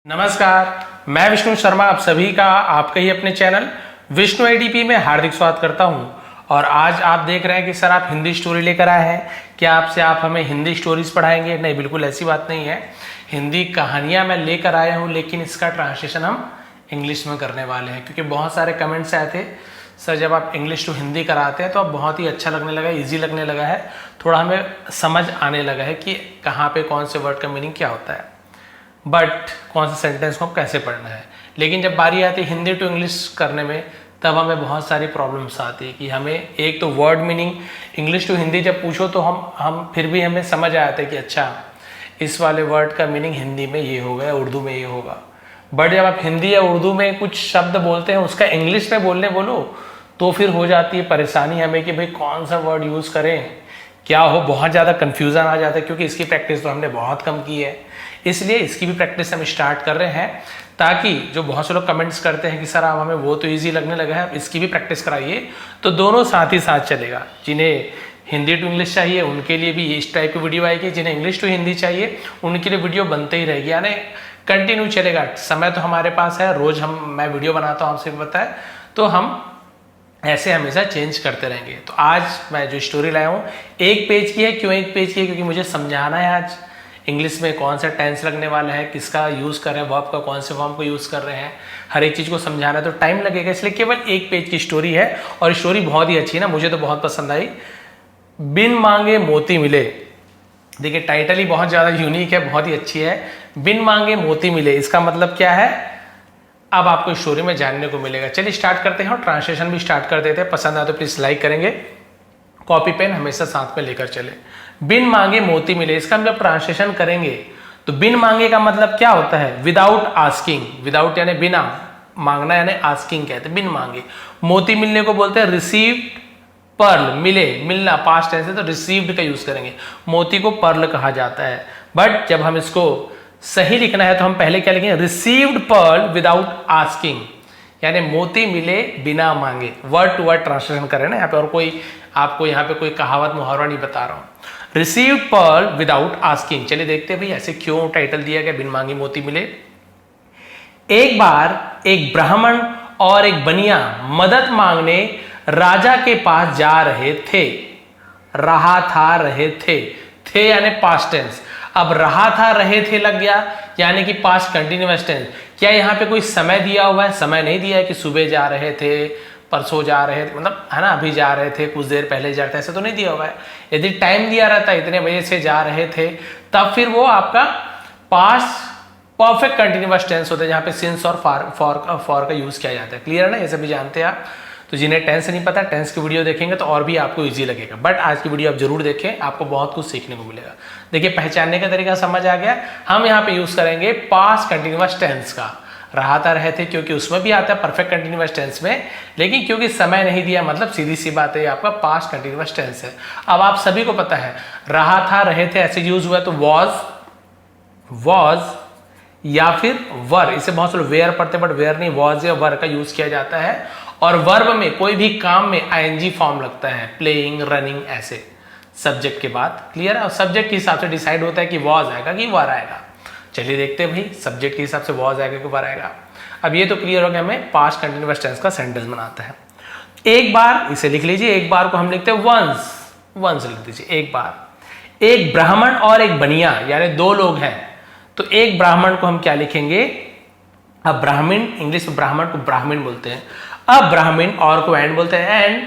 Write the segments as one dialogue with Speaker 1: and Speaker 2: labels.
Speaker 1: नमस्कार, मैं विष्णु शर्मा आप सभी का आपके ही अपने चैनल विष्णु एडीपी में हार्दिक स्वागत करता हूं। और आज आप देख रहे हैं कि सर आप हिंदी स्टोरी लेकर आए हैं। क्या आपसे आप हमें हिंदी स्टोरीज पढ़ाएंगे? नहीं, बिल्कुल ऐसी बात नहीं है। हिंदी कहानियां मैं लेकर आया हूं, लेकिन इसका ट्रांसलेशन हम इंग्लिश में करने वाले हैं, क्योंकि बहुत सारे कमेंट्स आए थे सर जब आप इंग्लिश टू हिंदी कराते हैं तो अब बहुत ही अच्छा लगने लगा है, ईजी लगने लगा है, थोड़ा हमें समझ आने लगा है कि कहाँ पे कौन से वर्ड का मीनिंग क्या होता है, बट कौन से सेंटेंस को हम कैसे पढ़ना है। लेकिन जब बारी आती है हिंदी टू इंग्लिश करने में, तब हमें बहुत सारी प्रॉब्लम्स आती है कि हमें एक तो word meaning English to Hindi जब पूछो तो हम फिर भी हमें समझ आया था कि अच्छा इस वाले वर्ड का मीनिंग हिंदी में ये होगा या उर्दू में ये होगा। बट जब आप हिंदी या उर्दू में कुछ शब्द बोलते हैं उसका इंग्लिश में बोलने बोलो तो फिर हो जाती है परेशानी हमें कि भाई कौन सा वर्ड यूज़ करें, क्या हो, बहुत ज़्यादा कन्फ्यूज़न आ जाता है, क्योंकि इसकी प्रैक्टिस तो हमने बहुत कम की है। इसलिए इसकी भी प्रैक्टिस हम स्टार्ट कर रहे हैं, ताकि जो बहुत से लोग कमेंट्स करते हैं कि सर आप हमें वो तो ईजी लगने लगा है, इसकी भी प्रैक्टिस कराइए, तो दोनों साथ ही साथ चलेगा। जिन्हें हिंदी टू इंग्लिश चाहिए उनके लिए भी इस टाइप की वीडियो आएगी, जिन्हें इंग्लिश टू हिंदी चाहिए उनके लिए वीडियो बनते ही रहेगी, यानी कंटिन्यू चलेगा। समय तो हमारे पास है, रोज़ मैं वीडियो बनाता हूँ, आपसे पता है, तो हम ऐसे हमेशा चेंज करते रहेंगे। तो आज मैं जो स्टोरी लाया हूँ एक पेज की है। क्यों एक पेज की है? क्योंकि मुझे समझाना है आज इंग्लिश में कौन सा टेंस लगने वाला है, किसका यूज़ कर रहे हैं, वर्ब का कौन से फॉर्म को यूज़ कर रहे हैं, हर एक चीज़ को समझाना है तो टाइम लगेगा। इसलिए केवल एक पेज की स्टोरी है और स्टोरी बहुत ही अच्छी है ना, मुझे तो बहुत पसंद आई। बिन मांगे मोती मिले। देखिए टाइटल ही बहुत ज़्यादा यूनिक है, बहुत ही अच्छी है। बिन मांगे मोती मिले, इसका मतलब क्या है अब आपको स्टोरी में जानने को मिलेगा। चलिए स्टार्ट करते हैं और ट्रांसलेशन भी स्टार्ट कर देते हैं। पसंद आए तो प्लीज लाइक करेंगे, कॉपी पेन हमेशा साथ में लेकर चले। बिन मांगे मोती मिले, इसका हम जब ट्रांसलेशन करेंगे तो बिन मांगे का मतलब क्या होता है? Without asking. विदाउट यानी बिना, मांगना यानी आस्किंग कहते हैं, बिन मांगे। मोती मिलने को बोलते हैं रिसीव्ड पर्ल। मिले, मिलना पास्ट टेंस है तो रिसीव्ड का यूज करेंगे। मोती को पर्ल कहा जाता है। बट जब हम इसको सही लिखना है तो हम पहले क्या लिखेंगे? रिसीव्ड पर्ल विदाउट आस्किंग, यानी मोती मिले बिना मांगे। वर्ड टू वर्ड ट्रांसलेशन करें ना यहाँ पे, और कोई आपको यहाँ पे कोई कहावत मुहावरा नहीं बता रहा हूं। Received pearl without asking. चलिए देखते हैं भाई ऐसे क्यों टाइटल दिया गया, बिन मांगे मोती मिले। एक बार एक ब्राह्मण और एक बनिया मदद मांगने राजा के पास जा रहे थे। रहा था, रहे थे यानी पास्ट टेंस। अब रहा था, रहे थे लग गया, यानी कि पास्ट कंटिन्यूअस टेंस। क्या यहाँ पे कोई समय दिया हुआ है? समय नहीं दिया है कि सुबह जा रहे थे, परसों जा रहे थे, मतलब है ना, अभी जा रहे थे, कुछ देर पहले जा रहे थे, ऐसा तो नहीं दिया हुआ है। यदि टाइम दिया रहता है इतने बजे से जा रहे थे, तब फिर वो आपका पास्ट परफेक्ट कंटिन्यूअस टेंस होता है, जहाँ पे सिंस और फॉर का यूज किया जाता है। क्लियर है ना, ये सभी जानते हैं आप। तो जिन्हें टेंस नहीं पता, टेंस की वीडियो देखेंगे तो और भी आपको इजी लगेगा। बट आज की वीडियो आप जरूर देखें, आपको बहुत कुछ सीखने को मिलेगा। देखिए पहचानने का तरीका समझ आ गया। हम यहाँ पे यूज करेंगे पास्ट कंटिन्यूअस टेंस का। रहा था, रहे थे, क्योंकि उसमें भी आता है परफेक्ट कंटिन्यूअस टेंस में, लेकिन क्योंकि समय नहीं दिया, मतलब सीधी सी बात है आपका पास्ट कंटिन्यूअस टेंस है। अब आप सभी को पता है रहा था, रहे थे ऐसे यूज हुआ तो वॉज या फिर वर। इसे बहुत से लोग वेयर पढ़ते, बट वेयर नहीं, वॉज या वर का यूज किया जाता है। और वर्ब में कोई भी काम में आईएनजी फॉर्म लगता है, प्लेइंग, रनिंग, ऐसे सब्जेक्ट के बाद। क्लियर है? और सब्जेक्ट के हिसाब से डिसाइड होता है कि वॉज आएगा कि वर आएगा। चलिए देखते हैं भाई, सब्जेक्ट के हिसाब से वॉज आएगा कि वर आएगा। अब ये तो क्लियर हो गया, हमें पास्ट कंटिन्यूअस टेंस का सेंटेंस बनाता है। एक बार, इसे लिख लीजिए, एक बार को हम लिखते हैं वंस लिख दीजिए, एक बार। एक ब्राह्मण और एक बनिया, यानी दो लोग हैं, तो एक ब्राह्मण को हम क्या लिखेंगे? अब ब्राह्मण, इंग्लिश में ब्राह्मण को ब्राह्मण बोलते हैं। अब ब्राह्मण और को एंड बोलते हैं, एंड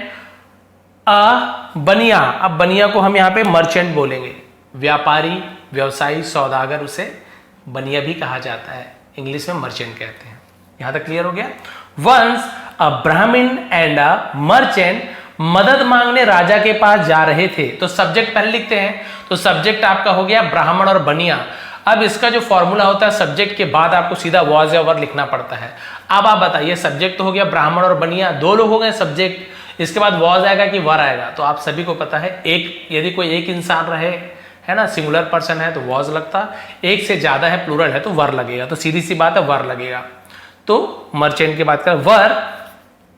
Speaker 1: अ बनिया। अब बनिया को हम यहाँ पे मर्चेंट बोलेंगे, व्यापारी, व्यवसायी, सौदागर, उसे बनिया भी कहा जाता है, इंग्लिश में मर्चेंट कहते हैं। यहां तक क्लियर हो गया? Once a Brahmin and a merchant मदद मांगने राजा के पास जा रहे थे। तो सब्जेक्ट पहले लिखते हैं, तो सब्जेक्ट आपका हो गया ब्राह्मण और बनिया। अब इसका जो फॉर्मूला होता है, सब्जेक्ट के बाद आपको सीधा वॉज या वर लिखना पड़ता है। अब आप बताइए, सब्जेक्ट तो हो गया ब्राह्मण और बनिया, दो लोग हो गए सब्जेक्ट, इसके बाद वॉज आएगा कि वर आएगा? तो आप सभी को पता है, एक यदि कोई एक इंसान रहे, है ना, सिंगुलर पर्सन है तो वॉज लगता, एक से ज्यादा है, प्लूरल है तो वर लगेगा। तो सीधी सी बात है, वर लगेगा। तो मर्चेंट की बात कर वर।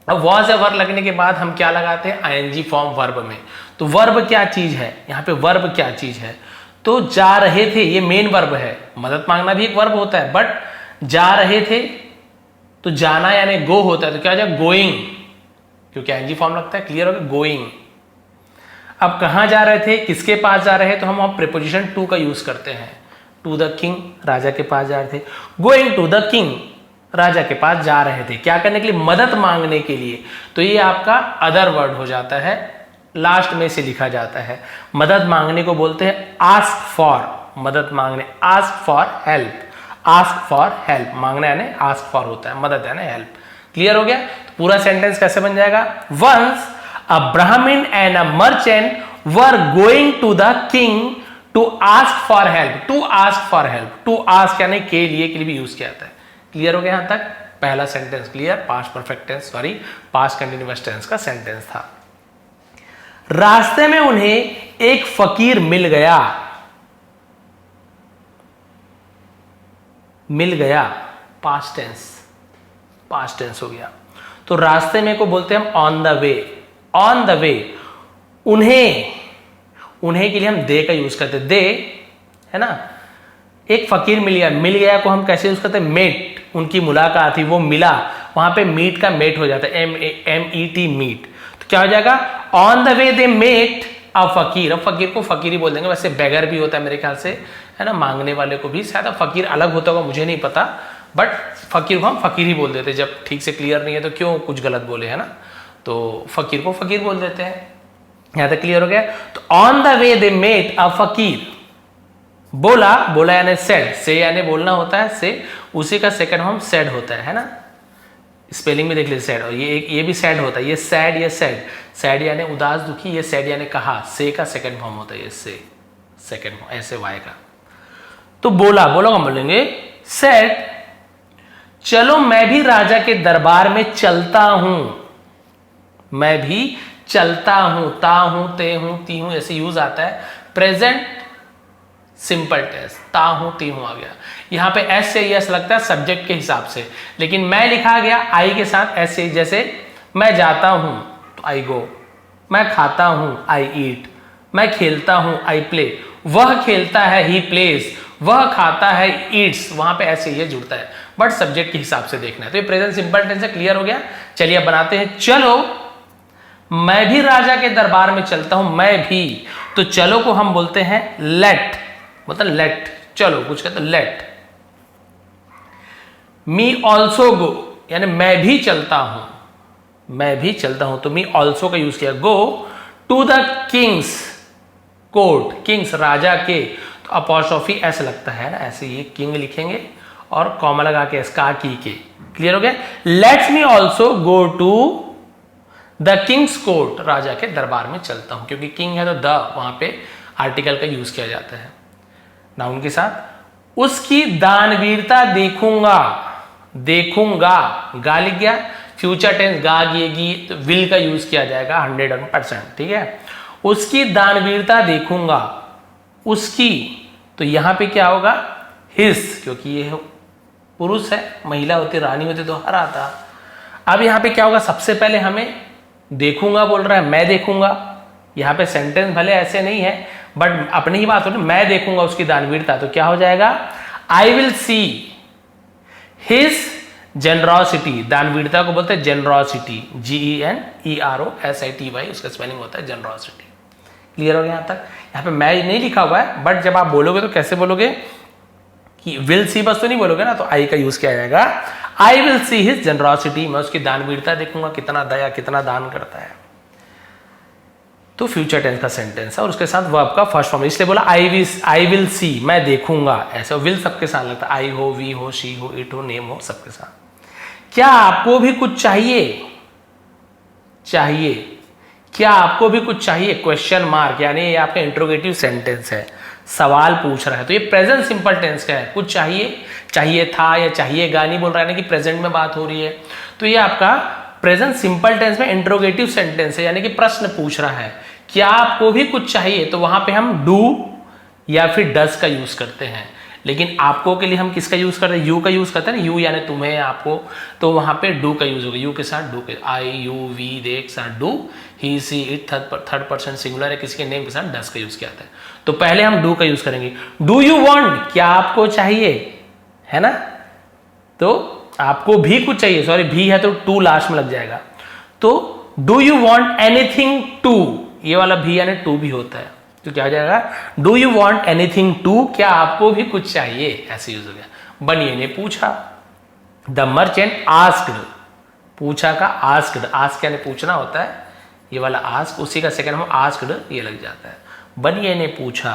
Speaker 1: अब वॉज या वर लगने के बाद हम क्या लगाते हैं? आईएनजी फॉर्म वर्ब में। तो वर्ब क्या चीज है यहाँ पे? वर्ब क्या चीज है? तो जा रहे थे, ये मेन वर्ब है। मदद मांगना भी एक वर्ब होता है, बट जा रहे थे तो जाना यानी गो होता है, तो क्या हो जाएगा गोइंग, क्योंकि एनजी फॉर्म लगता है। क्लियर हो गया, गोइंग। अब कहां जा रहे थे, किसके पास जा रहे हैं, तो हम प्रीपोजिशन टू का यूज करते हैं। टू द किंग, राजा के पास जा रहे थे। गोइंग टू द किंग, राजा के पास जा रहे थे, क्या करने के लिए, मदद मांगने के लिए। तो ये आपका अदर वर्ड हो जाता है, लास्ट में से लिखा जाता है। मदद मांगने को बोलते हैं आस्क फॉर, मदद मांगने, ask for help, ask for help, मांगना यानी आस्क फॉर होता है, मदद यानी हेल्प। क्लियर हो गया। तो पूरा सेंटेंस कैसे बन जाएगा, once a Brahmin and a merchant were going to the king to ask for help. To ask for help, to ask यानी के लिए भी यूज किया जाता है। क्लियर हो गया यहां तक, पहला sentence clear, past perfect tense, sorry past continuous tense का सेंटेंस था। रास्ते में उन्हें एक फकीर मिल गया, मिल गया, पास्ट टेंस, पास्ट टेंस हो गया। तो रास्ते में को बोलते हैं हम on the way, on the वे। उन्हें, उन्हें के लिए हम दे का यूज करते हैं, दे है ना। एक फकीर मिल गया, मिल गया को हम कैसे यूज करते हैं, मेट, उनकी मुलाकात हुई, वो मिला, वहां पे मीट का मेट हो जाता है, MET मीट। तो क्या हो जाएगा, on the way they met a fakir. अब फकीर को फकीर ही बोल देंगे, वैसे बेगर भी होता है मेरे ख्याल से, है ना, मांगने वाले को भी, शायद फकीर अलग होता होगा, मुझे नहीं पता, बट फकीर को हम फकीर ही बोल देते हैं। जब ठीक से क्लियर नहीं है तो क्यों कुछ गलत बोले, है ना, तो फकीर को फकीर बोल देते हैं। यहां तक क्लियर हो गया। तो on the way they met a fakir, बोला, बोला यानी सेड, से यानी बोलना होता है, से उसी का सेकंड फॉर्म सेड होता है ना, स्पेलिंग में देख लीजिए सेड, और ये भी सेड होता है, ये सैड, ये सेड, सैड यानी उदास दुखी, ये सेड यानी कहा, से का सेकंड फॉर्म होता है, ये से सेकंड फॉर्म, ऐसे वाई का। तो बोला, बोला हम बोलेंगे सेड, चलो मैं भी राजा के दरबार में चलता हूं, मैं भी चलता हूं, ता हूं, ते हूं, ती हूं, ऐसे यूज आता है। प्रेजेंट सिंपल टेंस, ता हूं, ती हूं आ गया। यहां पे एस से यस लगता है सब्जेक्ट के हिसाब से, लेकिन मैं लिखा गया आई के साथ एस से, जैसे मैं जाता हूं तो आई गो, मैं खाता हूं आई ईट, मैं खेलता हूं आई प्ले, वह खेलता है ही प्लेस, वह खाता है ईट्स, वहां पे ऐसे ये जुड़ता है, बट सब्जेक्ट के हिसाब से देखना है। तो ये प्रेजेंट सिंपल टेंस है। क्लियर हो गया। चलिए अब बनाते हैं, चलो मैं भी राजा के दरबार में चलता हूं, मैं भी, तो चलो को हम बोलते हैं लेट, मतलब लेट, चलो कुछ कहते लेट। मी ऑल्सो गो यानी मैं भी चलता हूं, मैं भी चलता हूं, तो मी ऑल्सो का यूज किया। Go to the king's court, king's राजा के, तो अपॉस्ट्रोफी एस लगता है ना, ऐसे ये किंग लिखेंगे और कॉमा लगा के एस, का की के। क्लियर हो गया। Let's me also go to the king's court, राजा के दरबार में चलता हूं, क्योंकि किंग है तो द वहां पे आर्टिकल का यूज किया जाता है नाउन के साथ। उसकी दानवीरता देखूंगा, देखूंगा, गा लिख गया, फ्यूचर टेंस गा गिएगी, तो विल का यूज किया जाएगा 100%, ठीक है। उसकी दानवीरता देखूंगा, उसकी, तो यहां पे क्या होगा, हिस, क्योंकि ये पुरुष है, महिला होती रानी होती तो हर आता। अब यहां पे क्या होगा, सबसे पहले हमें देखूंगा बोल रहा है, मैं देखूंगा, यहां पे सेंटेंस भले ऐसे नहीं है बट अपनी ही बात हो रही, मैं देखूंगा उसकी दानवीरता, तो क्या हो जाएगा, I will see his generosity, दानवीरता को बोलते हैं जेनरोसिटी, GENEROSITY, उसका स्पेलिंग होता है जेनरोसिटी। क्लियर हो गया यहां तक। यहां पे मैं नहीं लिखा हुआ है, बट जब आप बोलोगे तो कैसे बोलोगे कि विल सी बस तो नहीं बोलोगे ना, तो आई का यूज किया जाएगा। I will see his generosity, मैं उसकी दानवीरता देखूंगा, कितना दया, कितना दान करता है। तो फ्यूचर टेंस का सेंटेंस है और उसके साथ वर्ब का फर्स्ट फॉर्म, इसलिए बोला आई विल सी, मैं देखूंगा, ऐसे विल सबके साथ लगता है, आई हो, वी हो, शी हो, इट हो, नेम हो, सबके साथ। क्या आपको भी कुछ चाहिए, चाहिए, क्या आपको भी कुछ चाहिए, क्वेश्चन मार्क, यानी ये आपका इंट्रोगेटिव सेंटेंस है, सवाल पूछ रहा है। तो ये प्रेजेंट सिंपल टेंस का है, कुछ चाहिए, चाहिए था या चाहिएगा नहीं बोल रहा है ना, कि प्रेजेंट में बात हो रही है। तो ये आपका प्रेजेंट सिंपल टेंस में इंट्रोगेटिव सेंटेंस है, यानी कि प्रश्न पूछ रहा है, क्या आपको भी कुछ चाहिए, तो वहां पे हम डू या फिर डस का यूज करते हैं। लेकिन आपको के लिए हम किसका यूज करते हैं, यू का यूज करते हैं ना, यू यानी तुम्हें, आपको, तो वहां पे डू का यूज होगा, यू के साथ डू के, आई यू वी दे के साथ do, he see it third person singular है, किसी के नेम के साथ डस का यूज किया जाता है। तो पहले हम डू का यूज करेंगे, डू यू वांट, क्या आपको चाहिए, है ना, तो आपको भी कुछ चाहिए, सॉरी भी है तो टू लास्ट में लग जाएगा। तो do you want anything to, ये वाला भी यानी टू भी होता है, तो क्या हो जाएगा, do you want anything to, क्या आपको भी कुछ चाहिए, ऐसे यूज हो गया। बनिए ने पूछा, द मर्चेंट आस्क्ड, पूछा का आस्क्ड, आस्क यानी पूछना होता है, ये वाला आस्क, उसी का सेकंड में आस्क्ड ये लग जाता है। बनिए ने पूछा,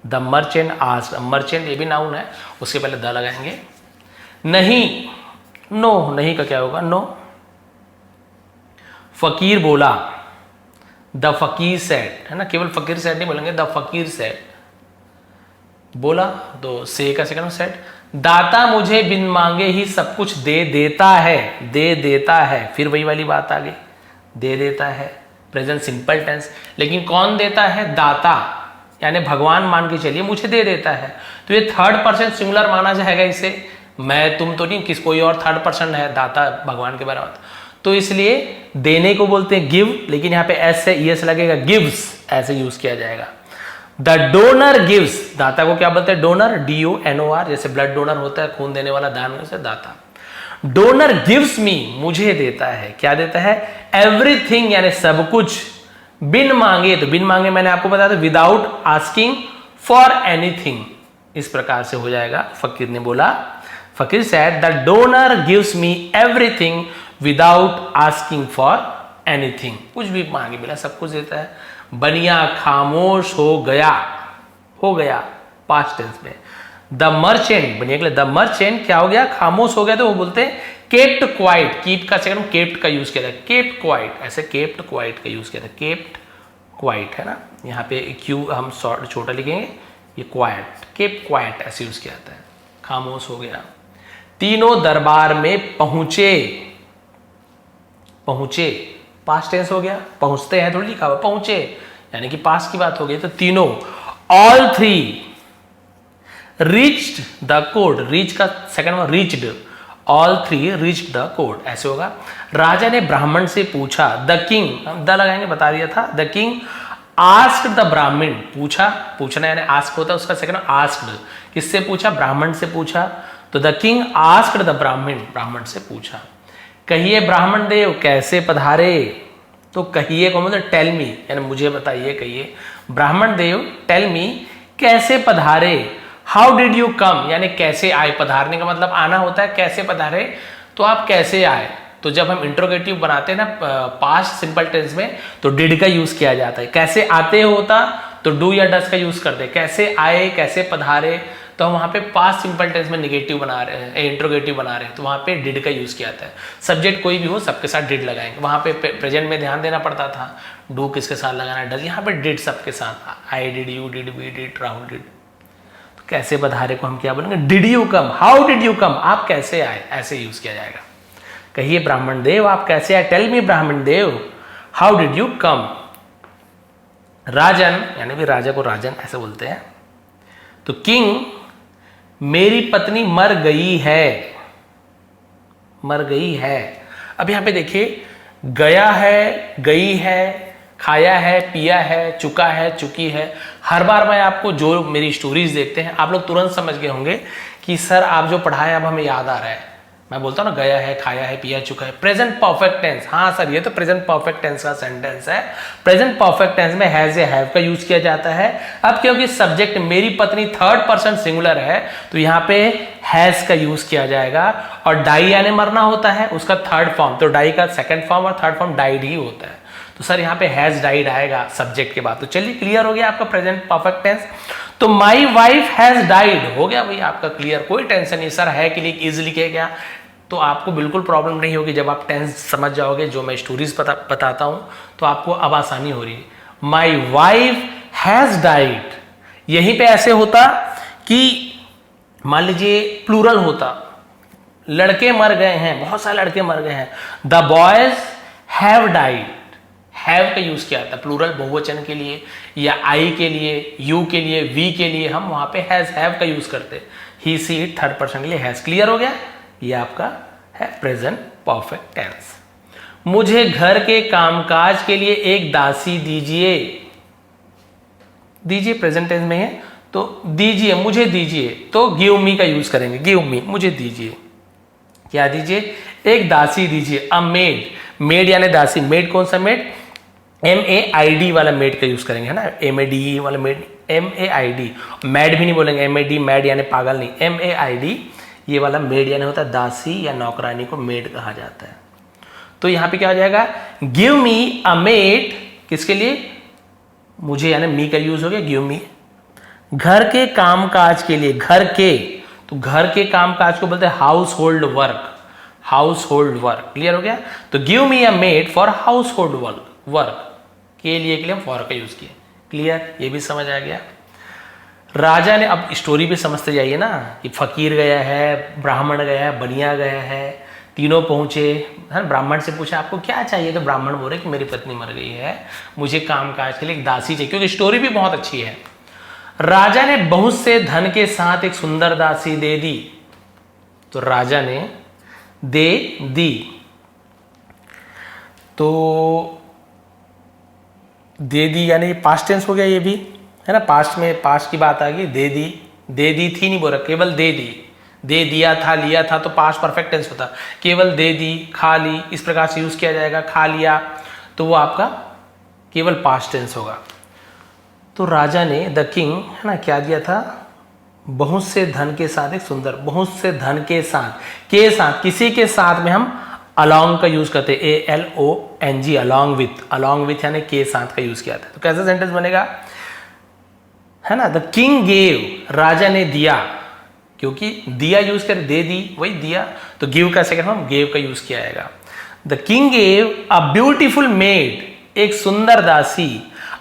Speaker 1: द मर्चेंट आस्क्ड, मर्चेंट ये भी नाउन है, उसके पहले द लगाएंगे। नहीं, नो, नहीं का क्या होगा, नो। फकीर बोला, द फकीर सेड, है ना, केवल फकीर सेड नहीं बोलेंगे, द फकीर सेड, बोला तो से का सेकंड सेड। दाता मुझे बिन मांगे ही सब कुछ दे देता है, दे देता है, फिर वही वाली बात आ गई, दे देता है, प्रेजेंट सिंपल टेंस, लेकिन कौन देता है, दाता, यानी भगवान मान के चलिए मुझे दे देता है, तो ये थर्ड पर्सन सिंगुलर माना जाएगा इसे, मैं तुम तो नहीं, किस कोई और थर्ड पर्सन है, दाता भगवान के बराबर, तो इसलिए देने को बोलते हैं गिव, लेकिन यहाँ पे एस से ईएस लगेगा, गिव्स ऐसे यूज किया जाएगा। द डोनर गिव्स, दाता को क्या बोलते हैं, डोनर, DONOR, जैसे ब्लड डोनर होता है, खून देने वाला, दान से दाता। डोनर गिव्स मी, मुझे देता है, क्या देता है, एवरीथिंग यानी सब कुछ, बिन मांगे, तो बिन मांगे मैंने आपको बताया था, विदाउट आस्किंग फॉर एनीथिंग, इस प्रकार से हो जाएगा। फकीर ने बोला, फकीर said the donor gives me everything without asking for anything, कुछ भी मांगे बिना सब कुछ देता है। बनिया खामोश हो गया, हो गया पास्ट टेंस में। द मर्चेंट, बनिया के लिए द मर्चेंट क्या हो गया, खामोश हो गया, तो वो बोलते हैं केप्ट क्वाइट, कीप का सेकंड केप्ट का यूज किया था, केप्ट क्वाइट, ऐसे केप्ट क्वाइट का यूज किया था, केप्ट क्वाइट, है ना, यहाँ पे क्यू हम छोटा लिखेंगे, ये क्वाइट, केप्ट क्वाइट ऐसे यूज किया जाता है, खामोश हो गया। तीनों दरबार में पहुंचे, पहुंचे पास्ट टेंस हो गया, पहुंचते हैं थोड़ी लिखा हुआ, पहुंचे यानी कि पास की बात हो गई, तो तीनों, all three reached the court, reach का सेकंड में reached, all three reached the court ऐसे होगा। राजा ने ब्राह्मण से पूछा, द किंग, हम द लगाएंगे बता दिया था, द किंग आस्क्ड द ब्राह्मण, पूछा, पूछना यानी आस्क होता है, उसका सेकंड आस्क्ड, किससे पूछा, ब्राह्मण से पूछा, तो the king asked the brahmin, ब्राह्मण से पूछा। कहिए ब्राह्मण देव कैसे पधारे, तो कहिए को मतलब टेल मी, यानी मुझे बताइए, कहिए ब्राह्मण देव टेल मी कैसे पधारे, हाउ डिड यू कम, यानी कैसे आए, पधारने का मतलब आना होता है, कैसे पधारे, तो आप कैसे आए, तो जब हम इंट्रोगेटिव बनाते हैं ना पास्ट सिंपल टेंस में, तो डिड का यूज किया जाता है, कैसे आते होता तो डू या डस का यूज करते हैं, कैसे आए, कैसे पधारे, तो हम वहां पे पास्ट सिंपल टेंस में निगेटिव बना रहे हैं, इंट्रोगेटिव बना रहे हैं, तो वहां पे डिड का यूज किया जाता है। सब्जेक्ट कोई भी हो सबके साथ डिड लगाएंगे, वहां पे प्रेजेंट में ध्यान देना पड़ता था, डू किसके साथ लगाना है, डज, यहाँ पे डिड सबके साथ, I did, you did, we did, Rahul did. तो कैसे पधारे को हम क्या बोलेंगे, did you come, how did you come, आप कैसे आए, ऐसे यूज किया जाएगा। कहिए ब्राह्मण देव आप कैसे आए, टेल मी ब्राह्मण देव हाउ डिड यू कम। राजन, यानी भी राजा को राजन ऐसे बोलते हैं, तो किंग मेरी पत्नी मर गई है, मर गई है। अब यहां पे देखिए गया है, गई है, खाया है, पिया है, चुका है, चुकी है, हर बार मैं आपको जो मेरी स्टोरीज देखते हैं आप लोग तुरंत समझ गए होंगे कि सर आप जो पढ़ाए अब हमें याद आ रहा है, मैं बोलता हूं ना गया है, खाया है, पिया, चुका है, प्रेजेंट परफेक्ट टेंस, हाँ सर ये तो प्रेजेंट परफेक्ट टेंस का सेंटेंस है, प्रेजेंट परफेक्ट टेंस में हैज या हैव का यूज किया जाता है। अब क्योंकि सब्जेक्ट मेरी पत्नी थर्ड पर्सन सिंगुलर है, तो यहाँ पे हैज का यूज किया जाएगा, और डाई यानी मरना होता है, उसका थर्ड फॉर्म, तो डाई का सेकंड फॉर्म और थर्ड फॉर्म डाइड ही होता है, तो सर यहाँ पे हैज डाइड आएगा सब्जेक्ट के बाद। तो चलिए क्लियर हो गया आपका प्रेजेंट परफेक्ट टेंस। तो माई वाइफ हैज डाइड हो गया भाई आपका क्लियर, कोई टेंशन नहीं, सर है कि लिए इजिली किया गया, तो आपको बिल्कुल प्रॉब्लम नहीं होगी जब आप टेंस समझ जाओगे, जो मैं स्टोरीज बताता हूं तो आपको अब आसानी हो रही है। माई वाइफ हैज डाइड, यहीं पे ऐसे होता कि मान लीजिए प्लूरल होता, लड़के मर गए हैं, बहुत सारे लड़के मर गए हैं, the boys have died, have का यूज किया जाता है प्लूरल बहुवचन के लिए, या आई के लिए, यू के लिए, वी के लिए हम वहां पे हैज हैव का यूज करते, ही सी इट थर्ड पर्सन के लिए हैज। क्लियर हो गया, ये आपका है प्रेजेंट परफेक्ट टेंस। मुझे घर के कामकाज के लिए एक दासी दीजिए, दीजिए प्रेजेंट टेंस में है, तो दीजिए, मुझे दीजिए, तो गिव मी का यूज करेंगे, गिव मी, मुझे दीजिए, क्या दीजिए? एक दासी दीजिए। अ मेड, मेड यानी दासी। मेड कौन सा मेड? MAID वाला मेड का यूज करेंगे, है ना, MADE वाला मेड, MAID। मैड भी नहीं बोलेंगे, MAD, मैड यानी पागल नहीं, MAID ये वाला मेड यानी होता है दासी या नौकरानी को मेड कहा जाता है। तो यहां पे क्या हो जाएगा? गिव मी अ मेड, किसके लिए? मुझे यानी मी का यूज हो गया, गिव मी। घर के कामकाज के लिए, घर के, तो घर के कामकाज को बोलते हैं house hold work, house hold work. Clear हो गया? तो give me a made for house hold work, के लिए हम फॉर का यूज किया। क्लियर? ये भी समझ आ गया। राजा ने, अब स्टोरी भी समझते जाइए ना, कि फकीर गया है, ब्राह्मण गया है, बनिया गया है, तीनों पहुंचे, है ना। ब्राह्मण से पूछा आपको क्या चाहिए, तो ब्राह्मण बोले कि मेरी पत्नी मर गई है, मुझे कामकाज के लिए एक दासी चाहिए, क्योंकि स्टोरी भी बहुत अच्छी है। राजा ने बहुत से धन के साथ एक सुंदर दासी दे दी, तो राजा ने दे दी, तो दे दी यानी पास्ट टेंस हो गया, ये भी है ना, पास्ट में पास्ट की बात आ गई। दे दी, दे दी थी नहीं बोल रहा, केवल दे दी। दे दिया था, लिया था, तो पास्ट परफेक्ट टेंस होता। केवल दे दी, खा ली, इस प्रकार से यूज किया जाएगा। खा लिया तो वो आपका केवल पास्ट टेंस होगा। तो राजा ने, द किंग, है ना, क्या दिया था? बहुत से धन के साथ एक सुंदर, बहुत से धन के साथ, किसी के साथ में हम अलॉन्ग का यूज करते हैं, ALONG, अलॉन्ग विथ यानी के साथ का यूज किया था। तो कैसा सेंटेंस बनेगा, है ना? द किंग गेव, राजा ने दिया, क्योंकि दिया यूज कर, दे दी वही दिया, तो गिव का सेकंड हम गेव का यूज किया जाएगा। The king gave a beautiful made, एक सुंदर दासी,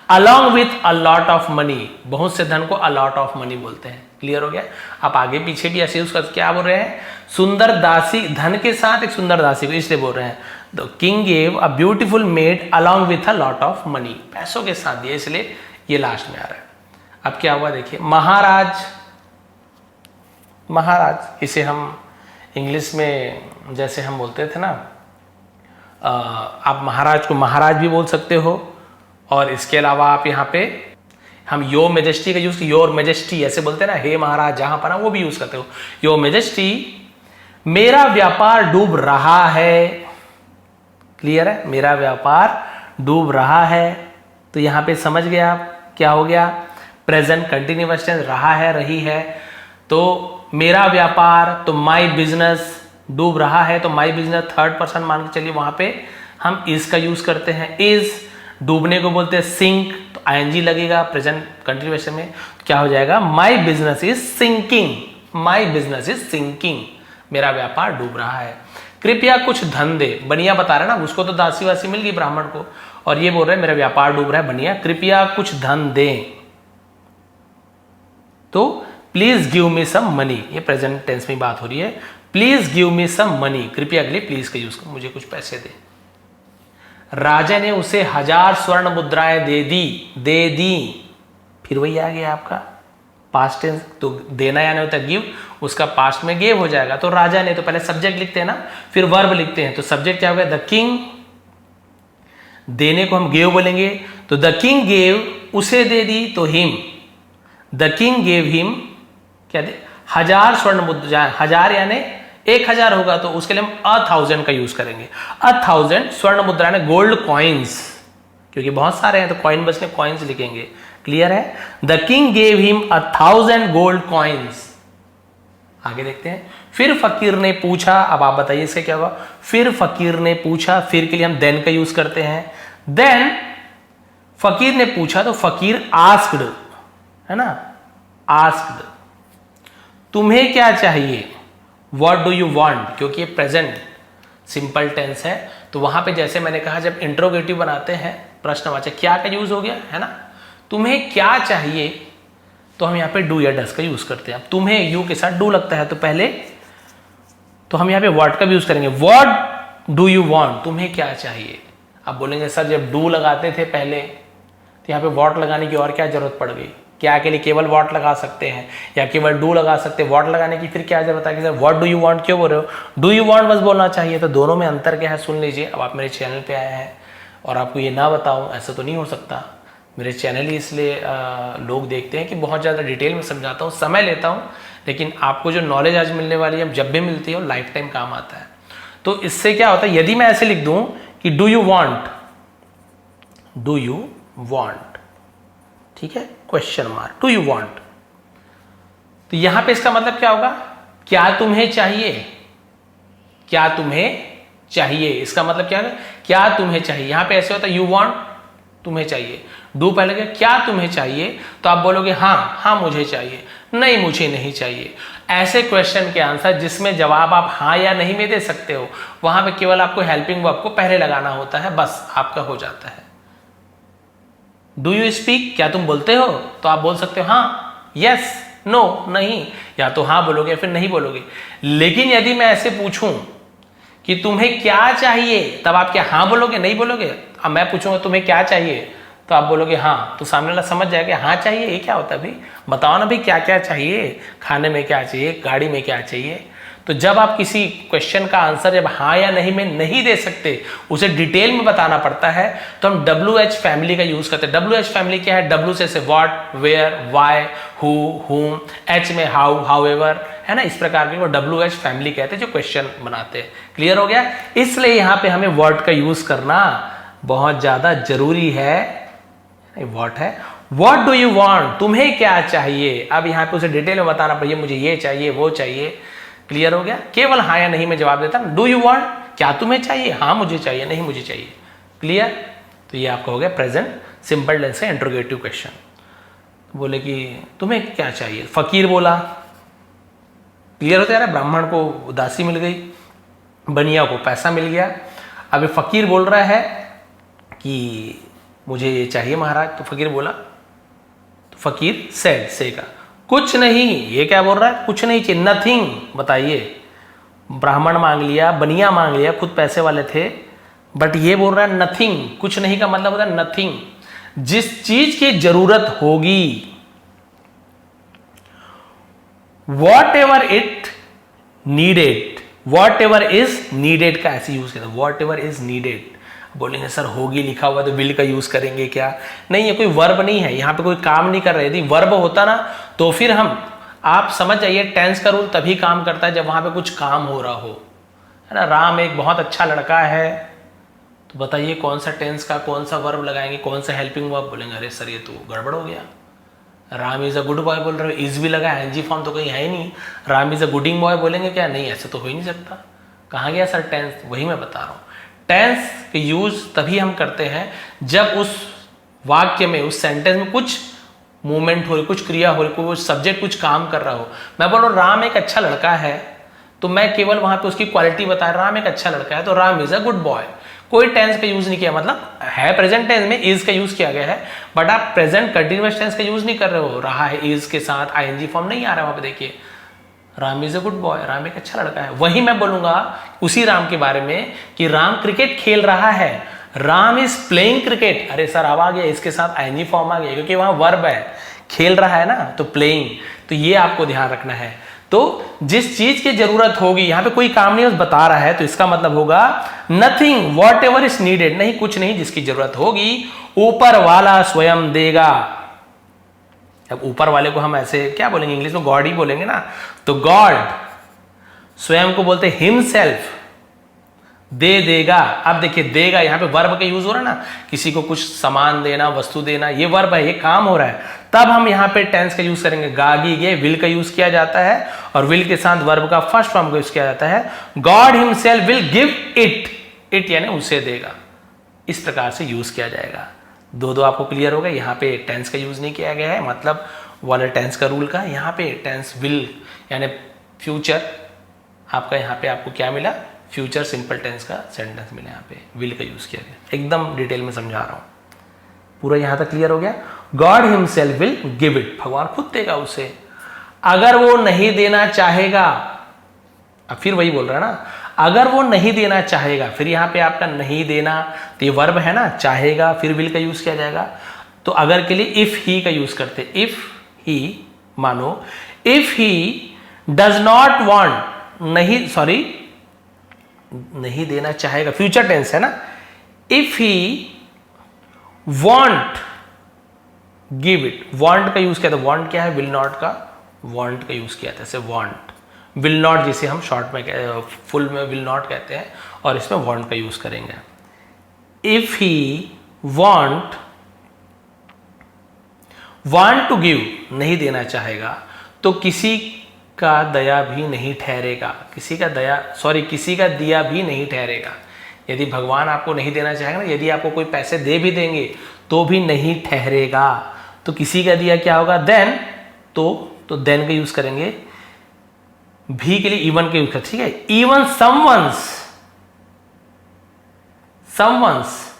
Speaker 1: along with a lot of money, बहुत से धन को अ लॉट ऑफ मनी बोलते हैं। क्लियर हो गया? आप आगे पीछे भी ऐसे यूज कर, क्या बोल रहे हैं? सुंदर दासी, धन के साथ एक सुंदर दासी को, इसलिए बोल रहे हैं the king gave a beautiful made along with a lot of money, पैसों के साथ दिया, इसलिए ये लास्ट में आ रहा है। अब क्या हुआ देखिए, महाराज, महाराज इसे हम इंग्लिश में जैसे हम बोलते थे ना, आप महाराज को महाराज भी बोल सकते हो, और इसके अलावा आप यहाँ पे हम योर मेजेस्टी का यूज, योर मेजेस्टी ऐसे बोलते हैं ना, हे महाराज, जहां पर वो भी यूज करते हो, योर मेजेस्टी, मेरा व्यापार डूब रहा है। क्लियर है? मेरा व्यापार डूब रहा है, तो यहां पे समझ गए आप क्या हो गया? प्रेजेंट कंटिन्यूअस टेंस, रहा है, रही है, तो मेरा व्यापार, तो माई बिजनेस डूब रहा है, तो माई बिजनेस थर्ड पर्सन मान के चलिए, वहां पे हम इज का यूज करते हैं। इज, डूबने को बोलते हैं सिंक, तो ING लगेगा प्रेजेंट कंटिन्यूएशन में, तो क्या हो जाएगा? My business is sinking, my business is sinking, मेरा व्यापार डूब रहा है। कृपया कुछ धन दे, बनिया बता रहा है ना, उसको तो दासी वासी मिल गई ब्राह्मण को, और ये बोल रहे हैं मेरा व्यापार डूब रहा है, बनिया कृपया कुछ धन दे, तो please give me some money, ये प्रेजेंट टेंस में बात हो रही है। Please give me some money, कृपया के लिए प्लीज का यूज कर, मुझे कुछ पैसे दे। राजा ने उसे 1000 स्वर्ण मुद्राएं दे दी, फिर वही आ गया आपका पास्ट टेंस, तो देना यानी होता है गिव, उसका पास्ट में गेव हो जाएगा। तो राजा ने, तो पहले सब्जेक्ट लिखते हैं ना, फिर वर्ब लिखते हैं, तो सब्जेक्ट क्या हो गया? द किंग, देने को हम गेव बोलेंगे, तो द किंग गेव, उसे दे दी, तो him, the king gave him, क्या दे? 1000 स्वर्ण मुद्राएं, 1000 यानी 1000 होगा, तो उसके लिए हम 1000 का यूज करेंगे। 1000 स्वर्ण मुद्रा ने गोल्ड कॉइन्स, क्योंकि बहुत सारे हैं तो कॉइन बचने, कॉइन्स लिखेंगे। क्लियर है? The king gave him 1000 gold coins. आगे देखते हैं। फिर फकीर ने पूछा, अब आप बताइए इससे क्या होगा? फिर फकीर ने पूछा, फिर के लिए हम देन का यूज करते हैं। देन फकीर ने पूछा, तो फकीर आस्क्ड, है ना, आस्क्ड, तुम्हें क्या चाहिए? What do you want? क्योंकि ये प्रेजेंट सिंपल टेंस है, तो वहां पे जैसे मैंने कहा, जब इंट्रोगेटिव बनाते हैं प्रश्नवाचक, क्या का यूज हो गया, है ना, तुम्हें क्या चाहिए, तो हम यहाँ पे डू या डस का यूज करते हैं। अब तुम्हें यू के साथ डू लगता है, तो पहले तो हम यहाँ पे व्हाट का भी यूज करेंगे। व्हाट डू यू वांट, तुम्हें क्या चाहिए। अब बोलेंगे सर जब डू लगाते थे पहले, तो यहाँ पे व्हाट लगाने की और क्या जरूरत पड़ गई? क्या के लिए केवल व्हाट लगा सकते हैं, या केवल डू लगा सकते हैं? व्हाट लगाने की फिर क्या जरूरत है कि sir what do you want क्यों बोल रहे हो? डू यू वांट बस बोलना चाहिए। तो दोनों में अंतर क्या है सुन लीजिए। अब आप मेरे चैनल पे आए हैं और आपको ये ना बताऊं, ऐसा तो नहीं हो सकता। मेरे चैनल ही इसलिए लोग देखते हैं कि बहुत ज़्यादा डिटेल में समझाता हूँ, समय लेता हूँ, लेकिन आपको जो नॉलेज आज मिलने वाली है जब भी मिलती है वो लाइफ टाइम काम आता है। तो इससे क्या होता है, यदि मैं ऐसे लिख दूं कि do you want, do you want, ठीक है, question mark, do you want, तो यहां पे इसका मतलब क्या होगा, क्या तुम्हें चाहिए, क्या तुम्हें चाहिए, इसका मतलब क्या है, क्या तुम्हें चाहिए। यहां पे ऐसे होता है यू वांट, तुम्हें चाहिए, डू पहले क्या तुम्हें चाहिए, तो आप बोलोगे हाँ हाँ मुझे चाहिए, नहीं मुझे नहीं चाहिए। ऐसे क्वेश्चन के आंसर जिसमें जवाब आप हाँ या नहीं में दे सकते हो, वहां पे केवल आपको हेल्पिंग वर्ब को पहले लगाना होता है, बस आपका हो जाता है। डू यू स्पीक, क्या तुम बोलते हो, तो आप बोल सकते हो हाँ, यस, नो, नहीं, या तो हाँ बोलोगे या फिर नहीं बोलोगे। लेकिन यदि मैं ऐसे पूछूं कि तुम्हें क्या चाहिए, तब आप क्या हाँ बोलोगे, नहीं बोलोगे। अब मैं पूछूंगा तुम्हें क्या चाहिए, तो आप बोलोगे हाँ, तो सामने वाला समझ जाएगा हाँ चाहिए, ये क्या होता है भाई, बताओ ना भाई क्या क्या चाहिए, खाने में क्या चाहिए, गाड़ी में क्या चाहिए। तो जब आप किसी क्वेश्चन का आंसर जब हाँ या नहीं में नहीं दे सकते, उसे डिटेल में बताना पड़ता है, तो हम WH फैमिली का यूज करते हैं। WH फैमिली क्या है, W से व्हाट, वेयर, व्हाई, हु, हुम, H में हाउ, हाउएवर, है ना, इस प्रकार के वो WH फैमिली कहते हैं जो क्वेश्चन बनाते हैं। क्लियर हो गया। इसलिए यहाँ पे हमें वर्ड का यूज करना बहुत ज्यादा जरूरी है। व्हाट है, व्हाट डू यू वांट, तुम्हें क्या चाहिए। अब यहाँ पे उसे डिटेल में बताना पड़ेगा, मुझे ये चाहिए, वो चाहिए। क्लियर हो गया। केवल हाँ या नहीं में जवाब देता ना, डू यू वांट, क्या तुम्हें चाहिए, हाँ मुझे चाहिए, नहीं मुझे चाहिए। क्लियर। तो ये आपका हो गया प्रेजेंट सिंपल टेंस से इंट्रोगेटिव क्वेश्चन। बोले कि तुम्हें क्या चाहिए, फकीर बोला। क्लियर होता है, ब्राह्मण को उदासी मिल गई, बनिया को पैसा मिल गया। अब ये फकीर बोल रहा है कि मुझे ये चाहिए महाराज, तो फकीर बोला, तो फकीर सेड, से का कुछ नहीं, ये क्या बोल रहा है, कुछ नहीं चाहिए, नथिंग। बताइए, ब्राह्मण मांग लिया, बनिया मांग लिया, खुद पैसे वाले थे, बट ये बोल रहा है नथिंग। कुछ नहीं का मतलब होता है नथिंग, जिस चीज की जरूरत होगी, what ever it needed, what ever is needed का ऐसे यूज किया, वॉट एवर इज नीडेड। बोलेंगे सर होगी लिखा हुआ तो विल का यूज करेंगे क्या, नहीं, ये कोई वर्ब नहीं है, यहाँ पे कोई काम नहीं कर रहे। यदि वर्ब होता ना तो फिर हम, आप समझ जाइए, टेंस का रूल तभी काम करता है जब वहां पे कुछ काम हो रहा हो, है ना। राम एक बहुत अच्छा लड़का है, तो बताइए कौन सा टेंस का कौन सा वर्ब लगाएंगे, कौन सा हेल्पिंग वर्ब। बोलेंगे अरे सर ये तो गड़बड़ हो गया, Ram is a good boy बोल रहे हो, इज भी लगा, एनजी फॉर्म तो कहीं है ही नहीं, Ram is a Gooding boy बोलेंगे क्या, नहीं ऐसा तो हो ही नहीं सकता। कहाँ गया सर टेंस, वही मैं बता रहा हूँ। टेंस के यूज तभी हम करते हैं जब उस वाक्य में, उस सेंटेंस में कुछ मूवमेंट हो रही, कुछ क्रिया हो रही, कोई सब्जेक्ट कुछ काम कर रहा हो। मैं बोल रहा हूँ राम एक अच्छा लड़का है, तो मैं केवल वहां पे उसकी क्वालिटी बता रहा, राम एक अच्छा लड़का है, तो Ram is a good boy. कोई टेंस का यूज नहीं किया, मतलब है प्रेजेंट टेंस में इज का यूज किया गया है, बट आप प्रेजेंट कंटिन्यूअस टेंस का यूज नहीं कर रहे हो, रहा है इज के साथ, आईएनजी फॉर्म नहीं आ रहा है वहां पे। देखिए Ram is a good boy, Ram एक अच्छा लड़का है। वही मैं बोलूंगा उसी राम के बारे में कि राम क्रिकेट खेल रहा है, राम इज प्लेइंग क्रिकेट। अरे सर अब आ गया, इसके साथ आईएनजी फॉर्म आ गया, क्योंकि वहां वर्ब है, खेल रहा है ना, तो प्लेइंग। तो ये आपको ध्यान रखना है। तो जिस चीज की जरूरत होगी, यहां पे कोई काम नहीं बता रहा है, तो इसका मतलब होगा nothing what ever is needed, नहीं कुछ नहीं, जिसकी जरूरत होगी ऊपर वाला स्वयं देगा। अब ऊपर वाले को हम ऐसे क्या बोलेंगे, इंग्लिश में गॉड ही बोलेंगे ना, तो गॉड स्वयं को बोलते हिमसेल्फ, दे देगा। अब देखिए देगा, यहां पे वर्ब का यूज हो रहा है ना, किसी को कुछ सामान देना, वस्तु देना, ये वर्ब है, ये काम हो रहा है। तब हम यहां पे टेंस का यूज करेंगे, गागी गे, विल का यूज किया जाता है, और विल के साथ वर्ब का फर्स्ट फॉर्म का यूज किया जाता है। God himself will give it, it यानी उसे देगा, इस प्रकार से यूज किया जाएगा। दो आपको क्लियर होगा। यहाँ पे टेंस का यूज नहीं किया गया है, मतलब वाले टेंस का रूल का। यहाँ पे टेंस विल यानी फ्यूचर, आपका यहाँ पे आपको क्या मिला, फ्यूचर सिंपल टेंस का सेंटेंस मिला, यहाँ पे विल का यूज किया गया। एकदम डिटेल में समझा रहा हूँ, पूरा यहाँ तक क्लियर हो गया। God himself will give it, भगवान खुद देगा उसे। अगर वो नहीं देना चाहेगा, अब फिर वही बोल रहा है ना, अगर वो नहीं देना चाहेगा, फिर यहां पे आपका नहीं देना, तो ये वर्ब है ना, चाहेगा, फिर विल का यूज किया जाएगा। तो अगर के लिए इफ ही का यूज करते, इफ ही, मानो if he does not want, नहीं सॉरी नहीं देना चाहेगा, फ्यूचर टेंस है ना, if he want give it, want का यूज किया था, वांट क्या है, विल नॉट का वांट का यूज किया था, जैसे वांट, विल नॉट जिसे हम शॉर्ट में फुल में विल नॉट कहते हैं, और इसमें वांट का यूज करेंगे। If he want to give, नहीं देना चाहेगा, तो किसी का दया भी नहीं ठहरेगा, किसी का दिया भी नहीं ठहरेगा। यदि भगवान आपको नहीं देना चाहेगा ना, यदि आपको कोई पैसे दे भी देंगे तो भी नहीं ठहरेगा, तो किसी का दिया क्या होगा, देन, तो देन का यूज करेंगे। भी के लिए इवन का यूज कर, ठीक है। इवन समवंस,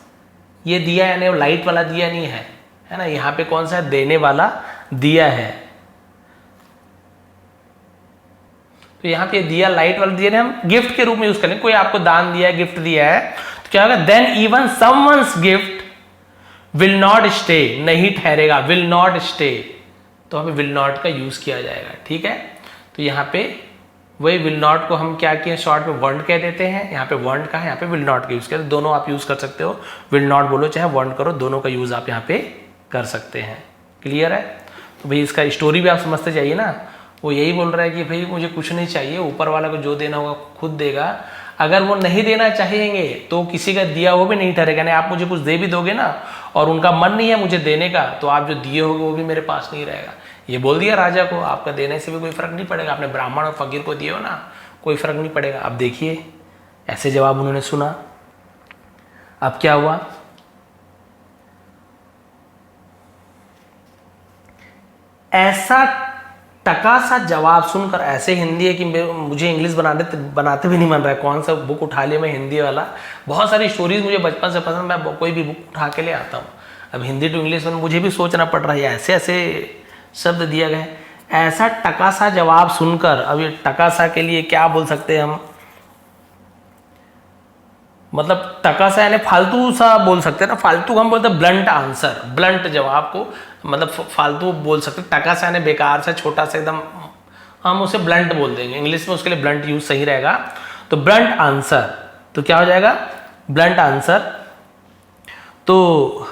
Speaker 1: ये दिया यानी लाइट वाला दिया नहीं है ना, यहां पे कौन सा देने वाला दिया है, तो यहां पे दिया लाइट वाला दिया हम गिफ्ट के रूप में यूज करेंगे। कोई आपको दान दिया है, गिफ्ट दिया है, तो क्या होगा, then even someone's gift will not stay, नहीं ठहरेगा, विल नॉट स्टे, तो हमें विल नॉट का यूज किया जाएगा, ठीक है। तो यहाँ पे वही विल नॉट को हम क्या किए, शॉर्ट में वॉन्ट कह देते हैं, यहाँ पे वॉन्ट का है, यहाँ पे विल नॉट का यूज करते, दोनों आप यूज कर सकते हो, विल नॉट बोलो चाहे वॉन्ट करो, दोनों का यूज आप यहाँ पे कर सकते हैं। क्लियर है। तो भाई इसका स्टोरी भी आप समझते जाइए ना, वो यही बोल रहा है कि भाई मुझे कुछ नहीं चाहिए, ऊपर वाला को जो देना होगा खुद देगा। अगर वो नहीं देना चाहेंगे तो किसी का दिया हुआ भी नहीं ठहरेगा, नहीं आप मुझे कुछ दे भी दोगे ना और उनका मन नहीं है मुझे देने का, तो आप जो दिए होगे वो भी मेरे पास नहीं रहेगा। ये बोल दिया राजा को, आपका देने से भी कोई फर्क नहीं पड़ेगा, आपने ब्राह्मण और फकीर को दिए हो ना, कोई फर्क नहीं पड़ेगा। अब देखिए ऐसे जवाब उन्होंने सुना, अब क्या हुआ, ऐसा टका सा जवाब सुनकर, ऐसे हिंदी है कि मुझे इंग्लिश बनाते भी नहीं मन रहा है, कौन सा बुक उठा लिया मैं हिंदी वाला। बहुत सारी स्टोरीज मुझे बचपन से पसंद, मैं कोई भी बुक उठा के ले आता हूँ। अब हिंदी टू इंग्लिश में मुझे भी सोचना पड़ रहा है, ऐसे ऐसे शब्द दिया गया है। ऐसा टका सा जवाब सुनकर, अब ये टका सा के लिए क्या बोल सकते हैं हम, मतलब टका सा यानी फालतू सा बोल सकते हैं ना, फालतू हम बोलते हैं ब्लंट आंसर, ब्लंट जवाब को मतलब फालतू बोल सकते हैं। टका सा यानी बेकार सा, छोटा सा एकदम, हम उसे ब्लंट बोल देंगे, इंग्लिश में उसके लिए ब्लंट यूज सही रहेगा। तो ब्लंट आंसर, तो क्या हो जाएगा, ब्लंट आंसर। तो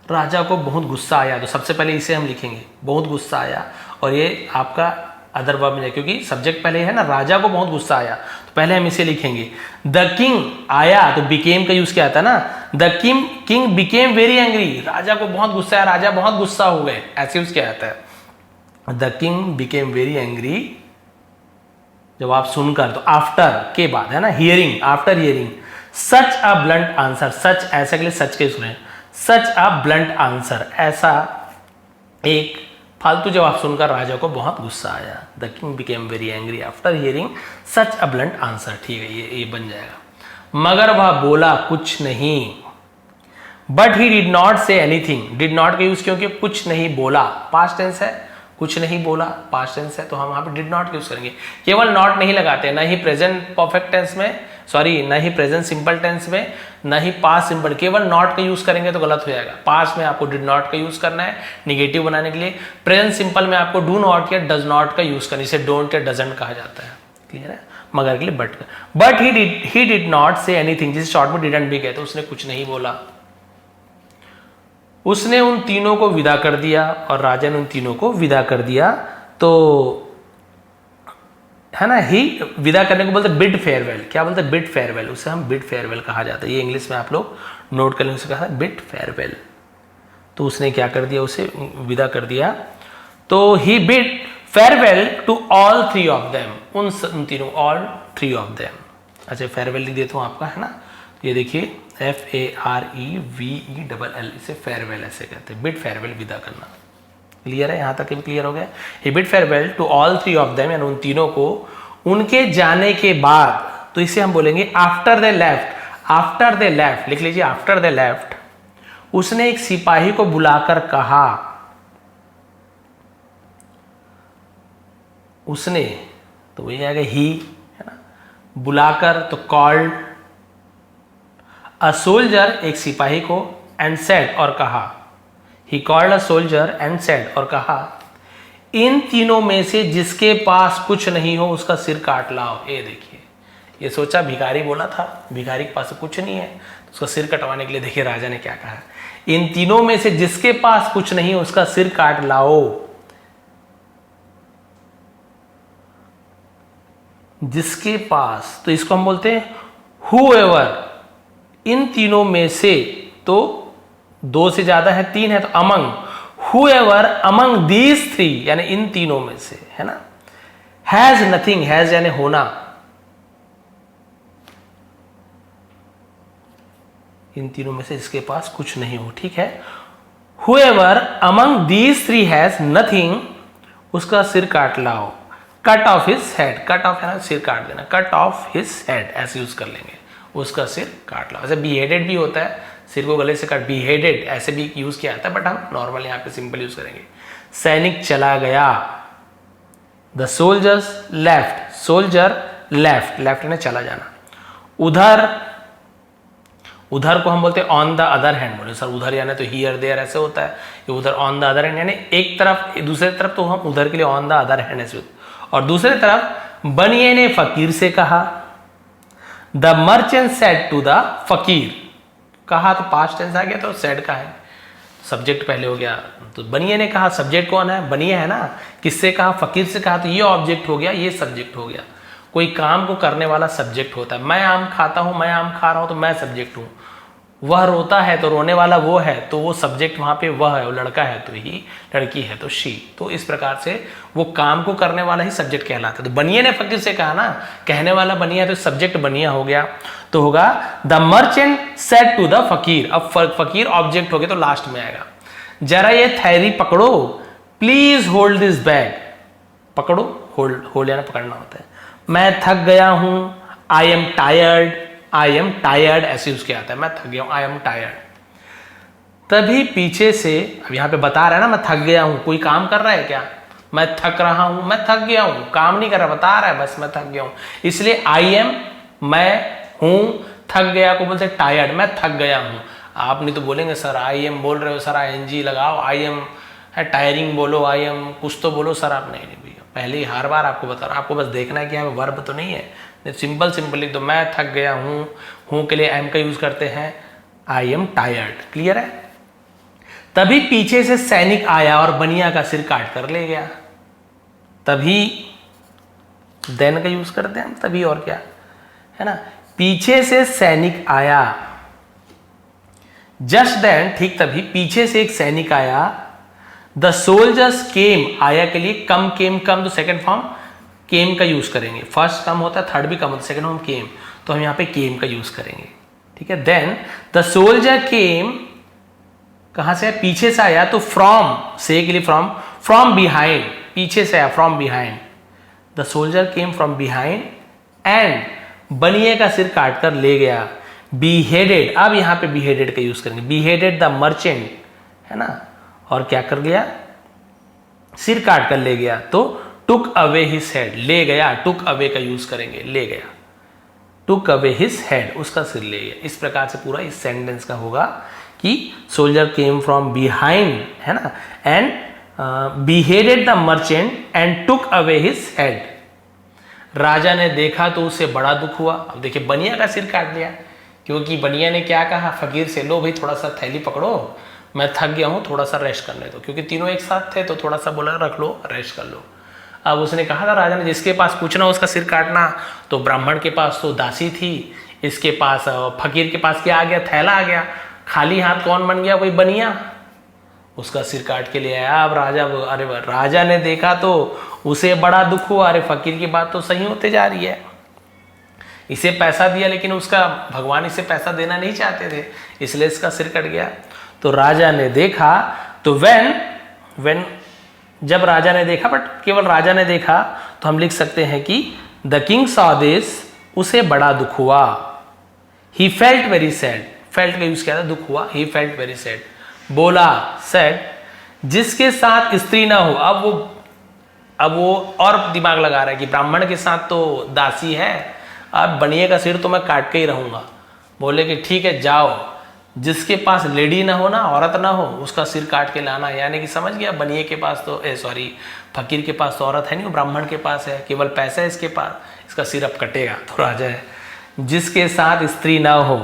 Speaker 1: राजा को बहुत गुस्सा आया, तो सबसे पहले इसे हम लिखेंगे, बहुत गुस्सा आया, और ये आपका अदर वर्ब में, क्योंकि सब्जेक्ट पहले है ना, राजा को बहुत गुस्सा आया, तो पहले हम इसे लिखेंगे। द किंग आया तो बिकेम का यूज किया था ना, the king became very angry, राजा को बहुत गुस्सा आया, राजा बहुत गुस्सा हो गए, ऐसे यूज किया जाता है। The king became very angry, जब आप सुनकर, तो आफ्टर के बाद है ना, हियरिंग, आफ्टर हियरिंग सच अ ब्लंट आंसर, सच ऐसा के लिए सच के सुने, सच अ ब्लंट आंसर, ऐसा एक फालतू जवाब सुनकर राजा को बहुत गुस्सा आया। The king became very angry after hearing such a blunt answer, ठीक है, ये बन जाएगा। मगर वह बोला कुछ नहीं, but he did not say anything, did not का यूज क्योंकि कुछ नहीं बोला, पास्ट टेंस है, कुछ नहीं बोला पास्ट टेंस है, तो हम यहाँ पे डिड नॉट यूज करेंगे। केवल नॉट नहीं लगाते, ना ही प्रेजेंट परफेक्ट टेंस में, सॉरी ना ही प्रेजेंट सिंपल टेंस में, ना ही पास्ट सिंपल, केवल नॉट का यूज करेंगे तो गलत हो जाएगा। पास्ट में आपको डिड नॉट का यूज करना है निगेटिव बनाने के लिए, प्रेजेंट सिंपल में आपको डू नॉट या डज नॉट का यूज करना, इसे डोंट या डजंट कहा जाता है, क्लियर है। मगर के लिए but he did not say anything, जिसे शॉर्ट में डिडंट भी कहते, उसने कुछ नहीं बोला। उसने उन तीनों को विदा कर दिया, और राजा ने उन तीनों को विदा कर दिया, तो है ना, ही विदा करने को बोलते बिड फेयरवेल, क्या बोलते बिड फेयरवेल, उसे हम बिड फेयरवेल कहा जाता है, ये इंग्लिश में आप लोग नोट कर लेंगे, उसे कहा बिड फेयरवेल। तो उसने क्या कर दिया, उसे विदा कर दिया, तो he bid farewell to all three of them, उन तीनों, ऑल थ्री ऑफ देम। अच्छा फेयरवेल लिख देता हूँ आपका, है ना, ये देखिए FAREVELL, इसे फेयरवेल ऐसे कहते हैं, बिड फेयरवेल, विदा करना। क्लियर है, यहां तक भी क्लियर हो गया। He bid farewell to all three of them, यानी उन तीनों को उनके जाने के बाद, तो इसे हम बोलेंगे after they left, after they left लिख लीजिए, आफ्टर दे लेफ्ट उसने एक सिपाही को बुलाकर कहा, उसने, तो वही आएगा ही, है ना, बुलाकर तो कॉल्ड, अ सोल्जर एक सिपाही को, एंड सेड और कहा, he called a soldier and said और कहा, इन तीनों में से जिसके पास कुछ नहीं हो उसका सिर काट लाओ। ये देखिए, ये सोचा भिखारी बोला था, भिखारी के पास कुछ नहीं है, तो उसका सिर कटवाने के लिए देखिए राजा ने क्या कहा, इन तीनों में से जिसके पास कुछ नहीं हो उसका सिर काट लाओ। जिसके पास, तो इसको हम बोलते हैं whoever, इन तीनों में से, तो दो से ज्यादा है, तीन है, तो among, whoever among these three, यानी इन तीनों में से, है ना, has nothing, has यानी होना, इन तीनों में से इसके पास कुछ नहीं हो, ठीक है, whoever among these three has nothing, उसका सिर काट लाओ, cut off his head, cut off है ना सिर काट देना, कट ऑफ हिज हेड ऐसे यूज कर लेंगे, उसका सिर काट लाओ। ऐसे बीहेडेड भी होता है, सिर को गले से काट, बीहेडेड ऐसे भी यूज किया जाता है, बट हम नॉर्मल यहाँ पे सिंपल यूज करेंगे। सैनिक चला गया, the soldiers left, soldier left, left ने चला जाना। उधर, उधर को हम बोलते हैं ऑन द अदर हैंड, बोले सर उधर यानी तो हियर देयर ऐसे होता है, ये उधर ऑन द अदर हैंड यानी एक तरफ, दूसरे तरफ तो हम उधर के लिए ऑन द अदर हैंड ऐसे, और दूसरी तरफ बनिए ने फकीर से कहा, the merchant said to the fakir, कहा तो पास्ट टेंस आ गया, तो सेड का है, सब्जेक्ट पहले हो गया, तो बनिए ने कहा, सब्जेक्ट कौन है, बनिए है ना, किससे कहा, फकीर से कहा, तो ये ऑब्जेक्ट हो गया, ये सब्जेक्ट हो गया। कोई काम को करने वाला सब्जेक्ट होता है, मैं आम खाता हूं, मैं आम खा रहा हूं, तो मैं सब्जेक्ट हूं। वह रोता है तो रोने वाला वो है, तो वो सब्जेक्ट वहां पे वह है, वो लड़का है तो ही, लड़की है तो शी, तो इस प्रकार से वो काम को करने वाला ही सब्जेक्ट कहलाता है। तो बनिए ने फकीर से कहा ना, कहने वाला बनिया, तो सब्जेक्ट बनिया हो गया, तो होगा the merchant said to the fakir, अब फकीर ऑब्जेक्ट हो गया तो लास्ट में आएगा, जरा ये थैली पकड़ो, प्लीज होल्ड दिस बैग, पकड़ो, होल्ड, होल्ड यानी पकड़ना होता है, मैं थक गया हूं, I am tired, I am tired ऐसे उसके आता है, मैं थक गया हूं, आई एम टायर्ड। तभी पीछे से, अब यहां पे बता रहा है ना मैं थक गया हूं, कोई काम कर रहा है क्या, मैं थक रहा हूं, मैं थक गया हूं, काम नहीं कर रहा, बता रहा है बस मैं थक गया हूं, इसलिए आई एम, मैं हूं, थक गया को बोलते टायर्ड, मैं थक गया हूं। आप नहीं तो बोलेंगे सर आई एम बोल रहे हो सर, ING लगाओ, आई एम है टायरिंग बोलो, आई एम कुछ तो बोलो सर, आप नहीं भैया, पहले ही हर बार आपको बता रहा हूं, आपको बस देखना है कि यहाँ वर्ब तो नहीं है, सिंपल सिंपल लिख दो, मैं थक गया हूं के लिए एम का यूज करते हैं, आई एम टायर्ड, क्लियर है। तभी पीछे से सैनिक आया और बनिया का सिर काट कर ले गया, तभी देन का यूज करते हैं हम, तभी और क्या है ना, पीछे से सैनिक आया, जस्ट देन, ठीक तभी पीछे से एक सैनिक आया, द सोल्जर्स केम, आया के लिए कम, केम कम, तो सेकंड फॉर्म केम का यूज करेंगे, फर्स्ट कम होता है, थर्ड भी कम होता है, सेकंड फॉर्म केम, तो हम यहां पे केम का यूज करेंगे, ठीक है। देन द सोल्जर केम, कहां से, पीछे से आया, तो फ्रॉम से के लिए फ्रॉम, फ्रॉम बिहाइंड, पीछे से आया, from behind, the soldier came from behind and बनिए का सिर काट कर ले गया, बीहेडेड, अब यहां पे बीहेडेड का यूज करेंगे, बीहेडेड द मर्चेंट, है ना, और क्या कर गया, सिर काट कर ले गया, तो टुक अवे हिज हेड, ले गया, टुक अवे का यूज करेंगे, ले गया, टुक अवे हिज हेड, उसका सिर ले गया। इस प्रकार से पूरा इस सेंटेंस का होगा कि सोल्जर केम फ्रॉम बिहाइंड, है ना, and beheaded the merchant and took away his head. राजा ने देखा तो उसे बड़ा दुख हुआ, अब देखिए बनिया का सिर काट लिया, क्योंकि बनिया ने क्या कहा फकीर से, लो भाई थोड़ा सा थैली पकड़ो, मैं थक गया हूं, थोड़ा सा रेस्ट करने दो, क्योंकि तीनों एक साथ थे तो थोड़ा सा बोला रख लो, रेस्ट कर लो। अब उसने कहा था राजा ने, जिसके पास पूछना उसका सिर काटना, तो ब्राह्मण के पास तो दासी थी, इसके पास फकीर के पास क्या आ गया, थैला आ गया, खाली हाथ कौन बन गया, वही बनिया, उसका सिर काट के ले आया। अब राजा, अरे राजा ने देखा तो उसे बड़ा दुख हुआ, अरे फकीर की बात तो सही होते जा रही है, इसे पैसा दिया लेकिन उसका भगवान इसे पैसा देना नहीं चाहते थे, इसलिए इसका सिर कट गया। तो राजा ने देखा, तो व्हेन जब राजा ने देखा, बट केवल राजा ने देखा, तो हम लिख सकते हैं कि द किंग सॉ दिस, उसे बड़ा दुख हुआ, he felt very sad, felt का यूज किया था, दुख हुआ, ही फेल्ट वेरी सैड, बोला सेड, जिसके साथ स्त्री ना हो। अब वो और दिमाग लगा रहा है कि ब्राह्मण के साथ तो दासी है, अब बनिए का सिर तो मैं काट के ही रहूंगा। बोले कि ठीक है जाओ, जिसके पास लेडी ना हो ना, औरत ना हो, उसका सिर काट के लाना, यानी कि समझ गया, बनिए के पास तो फकीर के पास तो औरत है नहीं, वो ब्राह्मण के पास है, केवल पैसा है इसके पास, इसका सिर अब कटेगा। तो राजा है, जिसके साथ स्त्री ना हो,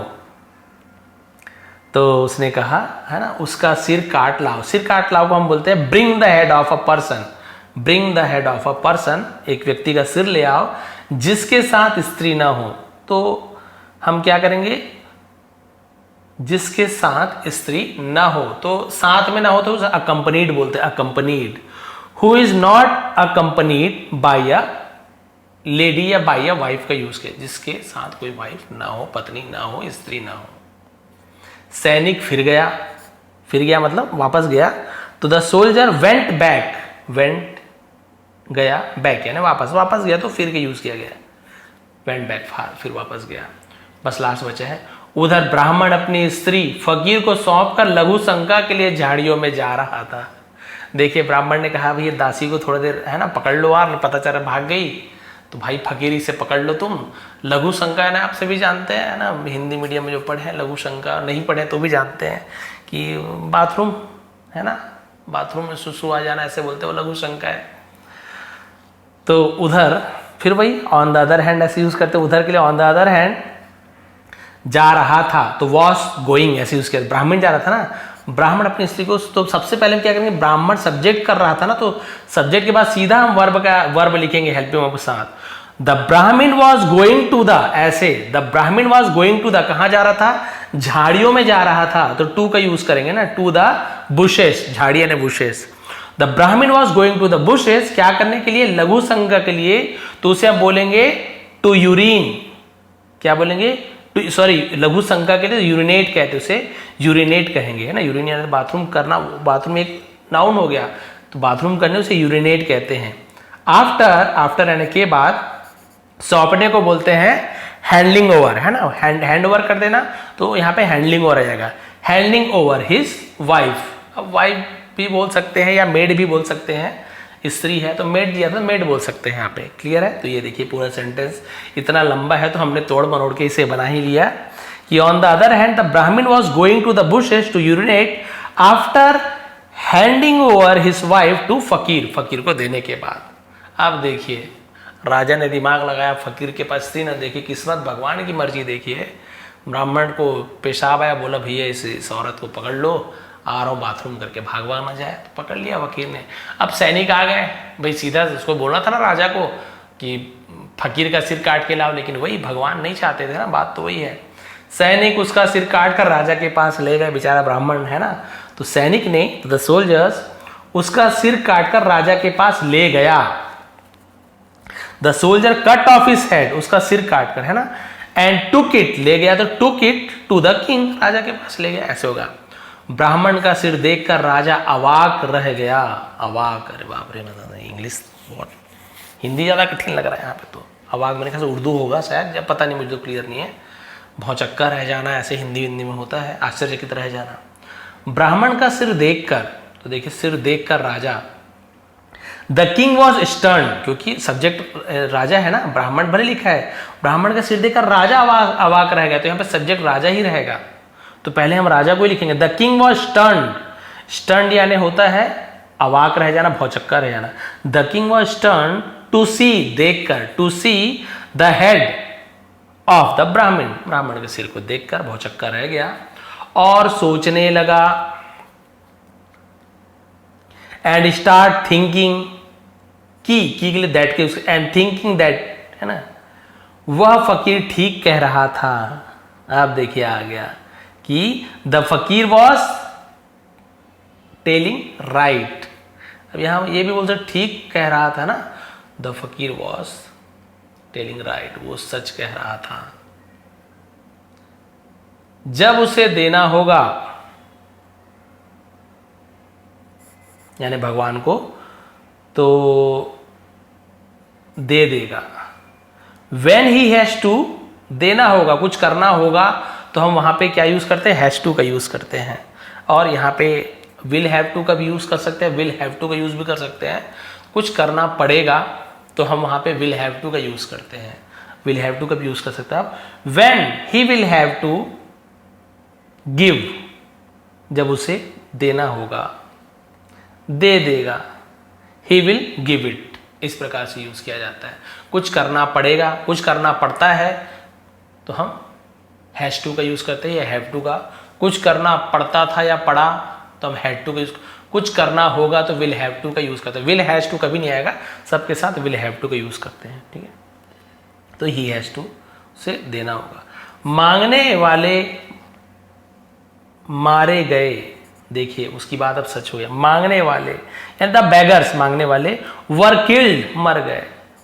Speaker 1: तो उसने कहा, है ना, उसका सिर काट लाओ। सिर काट लाओ को हम बोलते हैं bring the head of a person, bring the head of a person, एक व्यक्ति का सिर ले आओ, जिसके साथ स्त्री ना हो, तो हम क्या करेंगे, जिसके साथ स्त्री ना हो, तो साथ में ना हो तो अकम्पनीड बोलते हैं, accompanied. Who is not accompanied by a lady या बाय अ वाइफ का यूज किया, जिसके साथ कोई वाइफ ना हो, पत्नी ना हो, स्त्री ना हो। सैनिक फिर गया मतलब वापस गया, तो the soldier went back, went गया, बैक यानी वापस गया, तो फिर के यूज किया गया, वेंट बैक फिर वापस गया। बस लास्ट बचा है, उधर ब्राह्मण अपनी स्त्री फकीर को सौंपकर लघु शंका के लिए झाड़ियों में जा रहा था। देखिए ब्राह्मण ने कहा भैया दासी को थोड़ी देर है ना पकड़ लो आप, पता चला भाग गई तो भाई फकीरी से पकड़ लो तुम। लघु शंका है ना, आप सभी जानते हैं ना, हिंदी मीडियम में जो पढ़े हैं लघु शंका, नहीं पढ़े तो भी जानते हैं कि बाथरूम है ना, बाथरूम में सुसु आ जाना ऐसे बोलते हो, लघु शंका है। तो उधर फिर वही ऑन द अदर हैंड ऐसे यूज करते, उधर के लिए ऑन द अदर हैंड जा रहा था, तो वॉज गोइंग ऐसे यूज किया। ब्राह्मण जा रहा था ना, ब्राह्मण अपनी स्त्री को, तो सबसे पहले हम क्या करेंगे, ब्राह्मण सब्जेक्ट कर रहा था ना, तो सब्जेक्ट के बाद सीधा हम वर्ब लिखेंगे हेल्पिंग के साथ। द ब्राह्मण वॉज गोइंग टू द, ऐसे द ब्राह्मण वॉज गोइंग टू द, कहां जा रहा था, झाड़ियों में जा रहा था, तो टू का यूज करेंगे ना, टू द बुशेस, झाड़ी यानी बुशेस। द ब्राह्मण was going to the bushes, क्या करने के लिए, लघु शंका के लिए, तो उसे आप बोलेंगे टू यूरिन, क्या बोलेंगे, सॉरी लघु शंका के लिए यूरिनेट कहते, उसे यूरिनेट कहेंगे है ना, यूरिन यानी बाथरूम करना, बाथरूम एक नाउन हो गया, तो बाथरूम करने उसे यूरिनेट कहते हैं। आफ्टर यानी के बाद, सौंपने को बोलते हैं हैंडलिंग ओवर, है ना, हैंड ओवर कर देना, तो यहाँ पे हैंडलिंग ओवर आ जाएगा, हैंडलिंग ओवर हिज वाइफ। अब वाइफ भी बोल सकते हैं या मेड भी बोल सकते हैं, स्त्री है तो मेड दिया था, मेड बोल सकते हैं यहाँ पे, क्लियर है। तो ये देखिए पूरा सेंटेंस इतना लंबा है तो हमने तोड़ मरोड़ के इसे बना ही लिया कि on the other hand the ब्राह्मण was going to the bushes to urinate after handing over his wife to fakir, फकीर को देने के बाद। अब देखिए राजा ने दिमाग लगाया, फकीर के पास स्त्री न, देखिए किस्मत भगवान की मर्जी, देखिए ब्राह्मण को पेशाब आया, बोला भैया इस औरत को पकड़ लो, आ रहा हूँ बाथरूम करके, भागवा ना जाए, तो पकड़ लिया वकील ने। अब सैनिक आ गए, भाई सीधा उसको बोलना था ना राजा को कि फकीर का सिर काट के लाओ, लेकिन वही भगवान नहीं चाहते थे ना, बात तो वही है। सैनिक उसका सिर काट कर राजा के पास ले गए, बेचारा ब्राह्मण है ना, तो सैनिक ने, द सोल्जर्स, उसका सिर काट कर राजा के पास ले गया। The soldier cut off his head, उसका सिर काट कर, है ना, एंड टुक इट, ले गया तो took it to the king, राजा के पास ले गया, ऐसे होगा। ब्राह्मण का सिर देखकर राजा अवाक रह गया, अवाक, अरे बाप रे, मतलब इंग्लिश बहुत, हिंदी ज़्यादा कठिन लग रहा है यहाँ पे, तो अवाक मेरे ख्याल से उर्दू होगा शायद, या पता नहीं, मुझे तो क्लियर नहीं है। भौचक्का रह जाना ऐसे हिंदी में होता है, आश्चर्यचकित रह जाना। ब्राह्मण का सिर देखकर, तो देखिए सिर देखकर राजा, द किंग वॉज स्टर्न, क्योंकि सब्जेक्ट राजा है ना, ब्राह्मण भले लिखा है, ब्राह्मण का सिर देखकर राजा अवाक रह गया, तो यहाँ पे सब्जेक्ट राजा ही रहेगा, तो पहले हम राजा को ही लिखेंगे। The king was stern, stern यानी होता है अवाक रह जाना, भौचक्का रह जाना। The king was stern to see, देखकर, to see the head of the brahmin, ब्राह्मण के सिर को देखकर भौचक्का रह गया और सोचने लगा, एंड स्टार्ट थिंकिंग, की के लिए दैट के, एंड थिंकिंग दैट, है ना, वह फकीर ठीक कह रहा था। अब देखिए आ गया कि द फकीर वॉज टेलिंग राइट। अब यहां ये भी बोल सकते ठीक कह रहा था ना, द फकीर वॉज टेलिंग राइट, वो सच कह रहा था। जब उसे देना होगा, यानी भगवान को, तो दे देगा। When he has to, देना होगा, कुछ करना होगा, तो हम वहां पे क्या यूज करते हैं, हैज टू का यूज करते हैं। और यहाँ पे विल हैव टू का भी यूज कर सकते हैं, विल हैव टू का यूज भी कर सकते हैं। कुछ करना पड़ेगा तो हम वहां पे विल हैव टू का यूज करते हैं, विल हैव टू का भी यूज कर सकते हैं आप। When he will have to give, जब उसे देना होगा, दे देगा, he will give it, इस प्रकार से यूज किया जाता है। कुछ करना पड़ेगा, कुछ करना पड़ता है, तो हम हैज टू का यूज करते हैं या हैव टू का। कुछ करना पड़ता था या पड़ा, तो हम हैड टू का यूज। कुछ करना होगा तो विल हैव टू का यूज करते हैं। विल हैज टू कभी नहीं आएगा, सबके साथ विल हैव टू का यूज करते हैं, ठीक है। तो ही हैज टू से देना होगा। मांगने वाले मारे गए, देखिए उसकी बात अब सच हो गया। मांगने वाले यानी द बेगर्स, मांगने वाले, वर किल्ड, मर गए,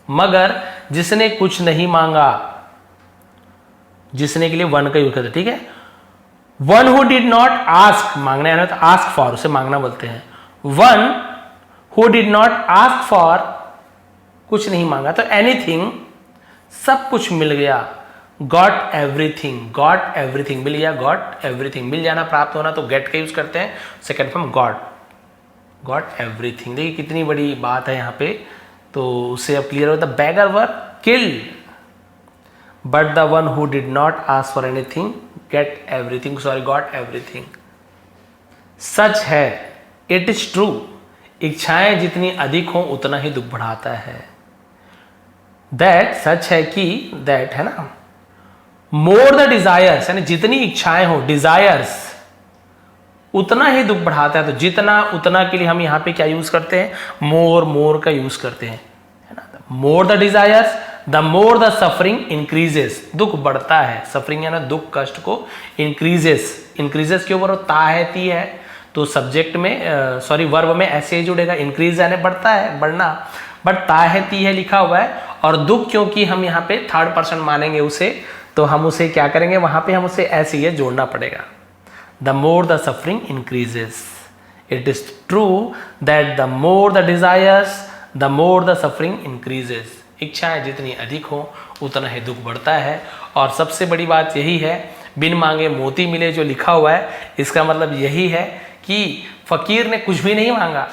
Speaker 1: मगर जिसने कुछ नहीं मांगा, जिसने के लिए वन का यूज करते, ठीक है। One who did not ask, मांगने आना तो आस्क फॉर, उसे मांगना बोलते हैं। One who did not ask for, कुछ नहीं मांगा, तो एनीथिंग, सब कुछ मिल गया। गॉट एवरीथिंग, गॉट एवरीथिंग मिल गया, गॉट एवरीथिंग, मिल जाना, प्राप्त होना, तो गेट का यूज करते हैं। Second form got, got everything. देखिए कितनी बड़ी बात है यहाँ पे, तो उससे अब क्लियर होता है। Beggar were killed but the one who did not ask for anything get everything, sorry got everything. सच है, इट इज ट्रू, इच्छाएं जितनी अधिक हो उतना ही दुख बढ़ाता है। दैट, सच है कि, दैट है ना, मोर द डिजायर्स, यानी जितनी इच्छाएं हो, डिजायर्स, उतना ही दुख बढ़ाता है। तो जितना उतना के लिए हम यहाँ पे क्या यूज करते हैं, मोर, मोर का यूज करते हैं, है ना। More the desires, the more the suffering increases, दुख बढ़ता है, सफरिंग यानी दुख कष्ट को, इंक्रीजेस, इंक्रीजेस के ऊपर ता है, ती है, तो सब्जेक्ट में सॉरी वर्ब में ऐसे ही जुड़ेगा, इंक्रीज यानी बढ़ता है, बढ़ना, बट ता है, ती है लिखा हुआ है। और दुख क्योंकि हम यहाँ पे थर्ड पर्सन मानेंगे उसे, तो हम उसे क्या करेंगे, वहां पे हम उसे ऐसे ही जोड़ना पड़ेगा। The more the suffering increases, it is true that the more the desires the more the suffering increases, इच्छाएं जितनी अधिक हो उतना ही दुख बढ़ता है। और सबसे बड़ी बात यही है, बिन मांगे मोती मिले जो लिखा हुआ है, इसका मतलब यही है कि फकीर ने कुछ भी नहीं मांगा,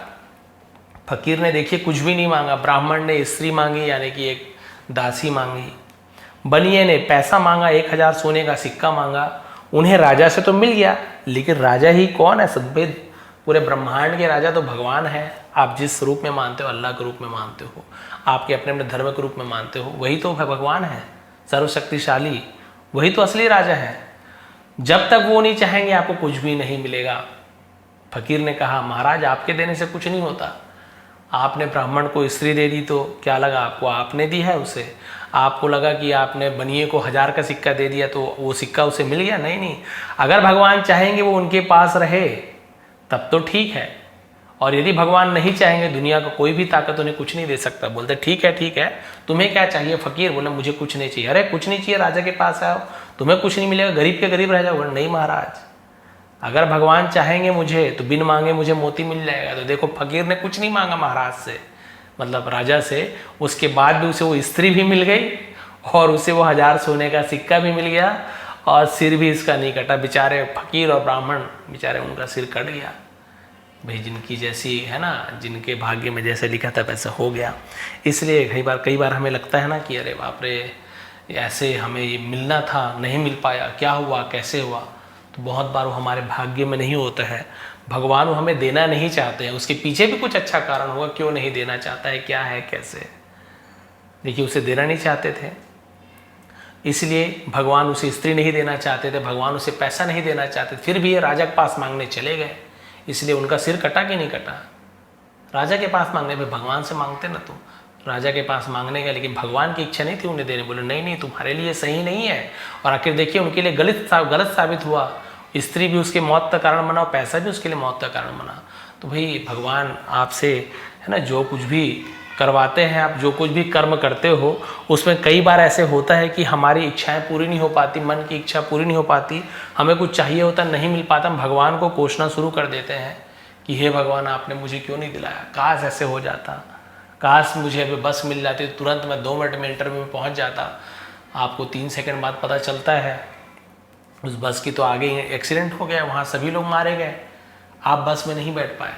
Speaker 1: फकीर ने देखिए कुछ भी नहीं मांगा। ब्राह्मण ने स्त्री मांगी, यानी कि एक दासी मांगी। बनिए ने पैसा मांगा, 1000 सोने का सिक्का मांगा। उन्हें राजा से तो मिल गया, लेकिन राजा ही कौन है, सद्भेद, पूरे ब्रह्मांड के राजा तो भगवान है। आप जिस रूप में मानते हो, अल्लाह के रूप में मानते हो, आपके अपने अपने धर्म के रूप में मानते हो, वही तो भगवान है, सर्वशक्तिशाली, वही तो असली राजा है। जब तक वो नहीं चाहेंगे आपको कुछ भी नहीं मिलेगा। फकीर ने कहा, महाराज आपके देने से कुछ नहीं होता, आपने ब्राह्मण को स्त्री दे दी तो क्या लगा आपको, आपने दी है उसे। आपको लगा कि आपने बनिए को 1000 का सिक्का दे दिया तो वो सिक्का उसे मिल गया, नहीं नहीं। अगर भगवान चाहेंगे वो उनके पास रहे तब तो ठीक है, और यदि भगवान नहीं चाहेंगे, दुनिया का कोई भी ताकत उन्हें कुछ नहीं दे सकता। बोलते ठीक है, तुम्हें क्या चाहिए। फकीर बोले मुझे कुछ नहीं चाहिए। अरे कुछ नहीं चाहिए, राजा के पास आओ, तुम्हें कुछ नहीं मिलेगा, गरीब के गरीब रह जाओ। नहीं महाराज, अगर भगवान चाहेंगे मुझे तो बिन मांगे मुझे मोती मिल जाएगा। तो देखो फकीर ने कुछ नहीं मांगा महाराज से, मतलब राजा से, उसके बाद भी उसे वो स्त्री भी मिल गई और उसे वो 1000 सोने का सिक्का भी मिल गया, और सिर भी इसका नहीं कटा। बेचारे फकीर और ब्राह्मण बेचारे, उनका सिर कट गया भाई, जिनकी जैसी है ना, जिनके भाग्य में जैसे लिखा था वैसा हो गया। इसलिए कई बार हमें लगता है ना कि अरे बाप रे, ऐसे हमें ये मिलना था, नहीं मिल पाया, क्या हुआ, कैसे हुआ। तो बहुत बार वो हमारे भाग्य में नहीं होता है। भगवान वो हमें देना नहीं चाहते हैं, उसके पीछे भी कुछ अच्छा कारण होगा क्यों नहीं देना चाहता है, क्या है, कैसे। देखिए उसे देना नहीं चाहते थे, इसलिए भगवान उसे स्त्री नहीं देना चाहते थे, भगवान उसे पैसा नहीं देना चाहते, फिर भी ये राजा के पास मांगने चले गए। इसलिए उनका सिर कटा कि नहीं कटा। राजा के पास मांगने में, भगवान से मांगते ना, तो राजा के पास मांगने गए, लेकिन भगवान की इच्छा नहीं थी उन्हें देने। बोले नहीं तुम्हारे लिए सही नहीं है। और आखिर देखिए उनके लिए गलत साबित हुआ। स्त्री भी उसके मौत का कारण बना और पैसा भी उसके लिए मौत का कारण बना। तो भाई भगवान आपसे है ना, जो कुछ भी करवाते हैं, आप जो कुछ भी कर्म करते हो, उसमें कई बार ऐसे होता है कि हमारी इच्छाएं पूरी नहीं हो पाती, मन की इच्छा पूरी नहीं हो पाती, हमें कुछ चाहिए होता नहीं मिल पाता, हम भगवान को कोसना शुरू कर देते हैं कि हे भगवान आपने मुझे क्यों नहीं दिलाया, काश ऐसे हो जाता, काश मुझे अभी बस मिल जाती, तुरंत मैं 2 मिनट में इंटरव्यू में पहुंच जाता। आपको 3 सेकंड बाद पता चलता है उस बस की तो आगे एक्सीडेंट हो गया, वहाँ सभी लोग मारे गए, आप बस में नहीं बैठ पाए।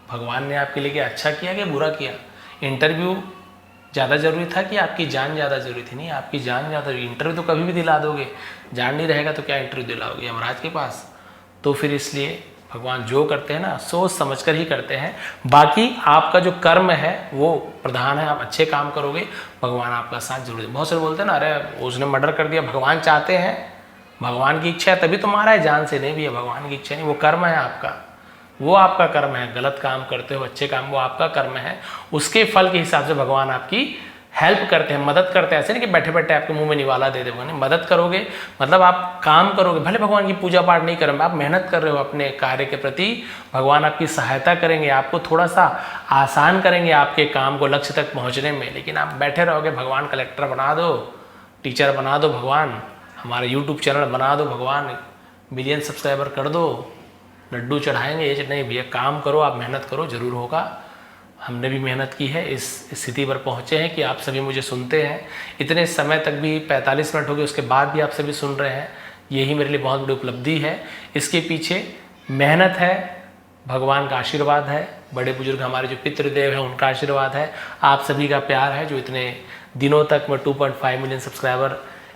Speaker 1: भगवान ने आपके लिए क्या अच्छा किया कि बुरा किया। इंटरव्यू ज़्यादा ज़रूरी था कि आपकी जान ज़्यादा ज़रूरी थी। नहीं, आपकी जान ज़्यादा, इंटरव्यू तो कभी भी दिला दोगे, जान नहीं रहेगा तो क्या इंटरव्यू दिलाओगे यमराज के पास। तो फिर इसलिए भगवान जो करते हैं ना, सोच समझ कर ही करते हैं। बाकी आपका जो कर्म है वो प्रधान है, आप अच्छे काम करोगे, भगवान आपका साथ जरूर। बहुत सारे बोलते हैं ना, अरे उसने मर्डर कर दिया, भगवान चाहते हैं, भगवान की इच्छा है तभी तो मारा है, जान से नहीं भी है, भगवान की इच्छा नहीं, वो कर्म है आपका, वो आपका कर्म है। गलत काम करते हो, अच्छे काम, वो आपका कर्म है, उसके फल के हिसाब से भगवान आपकी हेल्प करते हैं, मदद करते हैं। ऐसे नहीं कि बैठे बैठे आपके मुंह में निवाला दे देगा, नहीं, मदद करोगे मतलब आप काम करोगे। भले भगवान की पूजा पाठ नहीं करें, आप मेहनत कर रहे हो अपने कार्य के प्रति, भगवान आपकी सहायता करेंगे, आपको थोड़ा सा आसान करेंगे आपके काम को लक्ष्य तक पहुँचने में। लेकिन आप बैठे रहोगे, भगवान कलेक्टर बना दो, टीचर बना दो भगवान, हमारा यूट्यूब चैनल बना दो भगवान, मिलियन सब्सक्राइबर कर दो, लड्डू चढ़ाएंगे, ये नहीं भैया, काम करो, आप मेहनत करो, जरूर होगा। हमने भी मेहनत की है, इस स्थिति पर पहुँचे हैं कि आप सभी मुझे सुनते हैं। इतने समय तक भी 45 मिनट हो गए, उसके बाद भी आप सभी सुन रहे हैं, यही मेरे लिए बहुत बड़ी उपलब्धि है। इसके पीछे मेहनत है, भगवान का आशीर्वाद है, बड़े बुजुर्ग हमारे जो पितृदेव हैं उनका आशीर्वाद है, आप सभी का प्यार है, जो इतने दिनों तक मैं 2.5 मिलियन सब्सक्राइबर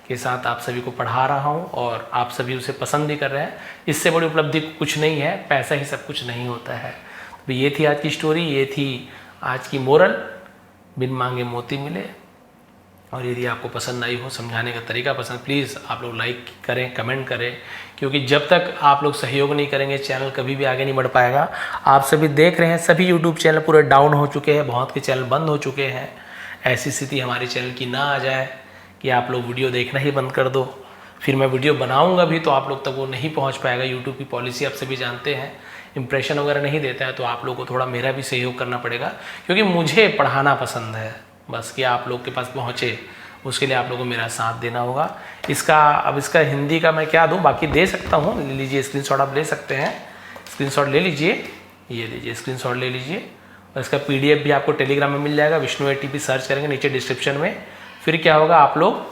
Speaker 1: के साथ आप सभी को पढ़ा रहा हूँ और आप सभी उसे पसंद भी कर रहे हैं। इससे बड़ी उपलब्धि कुछ नहीं है, पैसा ही सब कुछ नहीं होता है। तो ये थी आज की स्टोरी, ये थी आज की मोरल, बिन मांगे मोती मिले। और यदि आपको पसंद आई हो, समझाने का तरीका पसंद, प्लीज़ आप लोग लाइक करें, कमेंट करें, क्योंकि जब तक आप लोग सहयोग नहीं करेंगे चैनल कभी भी आगे नहीं बढ़ पाएगा। आप सभी देख रहे हैं सभी यूट्यूब चैनल पूरे डाउन हो चुके हैं, बहुत के चैनल बंद हो चुके हैं। ऐसी स्थिति हमारे चैनल की ना आ जाए कि आप लोग वीडियो देखना ही बंद कर दो, फिर मैं वीडियो बनाऊंगा भी तो आप लोग तक वो नहीं पहुंच पाएगा। यूट्यूब की पॉलिसी आप सभी जानते हैं, इंप्रेशन वगैरह नहीं देता है, तो आप लोगों को थोड़ा मेरा भी सहयोग करना पड़ेगा, क्योंकि मुझे पढ़ाना पसंद है, बस कि आप लोग के पास पहुँचे, उसके लिए आप लोगों को मेरा साथ देना होगा। अब इसका हिंदी का मैं क्या दूँ, बाकी दे सकता हूँ, ले लीजिए स्क्रीनशॉट, आप ले सकते हैं, स्क्रीनशॉट ले लीजिए, ये लीजिए स्क्रीनशॉट ले लीजिए। और इसका PDF भी आपको टेलीग्राम में मिल जाएगा, विष्णु ATP सर्च करेंगे नीचे डिस्क्रिप्शन में। फिर क्या होगा, आप लोग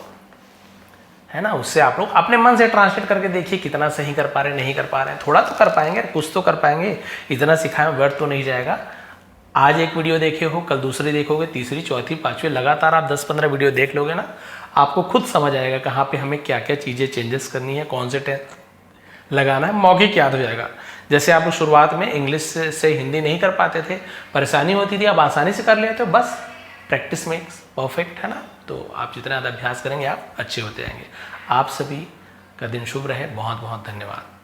Speaker 1: है ना, उससे आप लोग अपने मन से ट्रांसलेट करके देखिए कितना सही कर पा रहे हैं, नहीं कर पा रहे हैं, थोड़ा तो कर पाएंगे, कुछ तो कर पाएंगे, इतना सिखाएं व्यर्थ तो नहीं जाएगा। आज एक वीडियो देखे हो, कल दूसरी देखोगे, तीसरी, चौथी, पांचवी, लगातार आप 10-15 वीडियो देख लोगे ना, आपको खुद समझ आएगा कहाँ पे हमें क्या क्या चीज़ें चेंजेस करनी है, कौन से टेंस लगाना है, मौखिक याद हो जाएगा। जैसे आप लोग शुरुआत में इंग्लिश से हिंदी नहीं कर पाते थे, परेशानी होती थी, आप आसानी से कर लेते हो, बस प्रैक्टिस मेक्स परफेक्ट, है ना। तो आप जितना ज़्यादा अभ्यास करेंगे आप अच्छे होते जाएंगे। आप सभी का दिन शुभ रहे, बहुत बहुत धन्यवाद।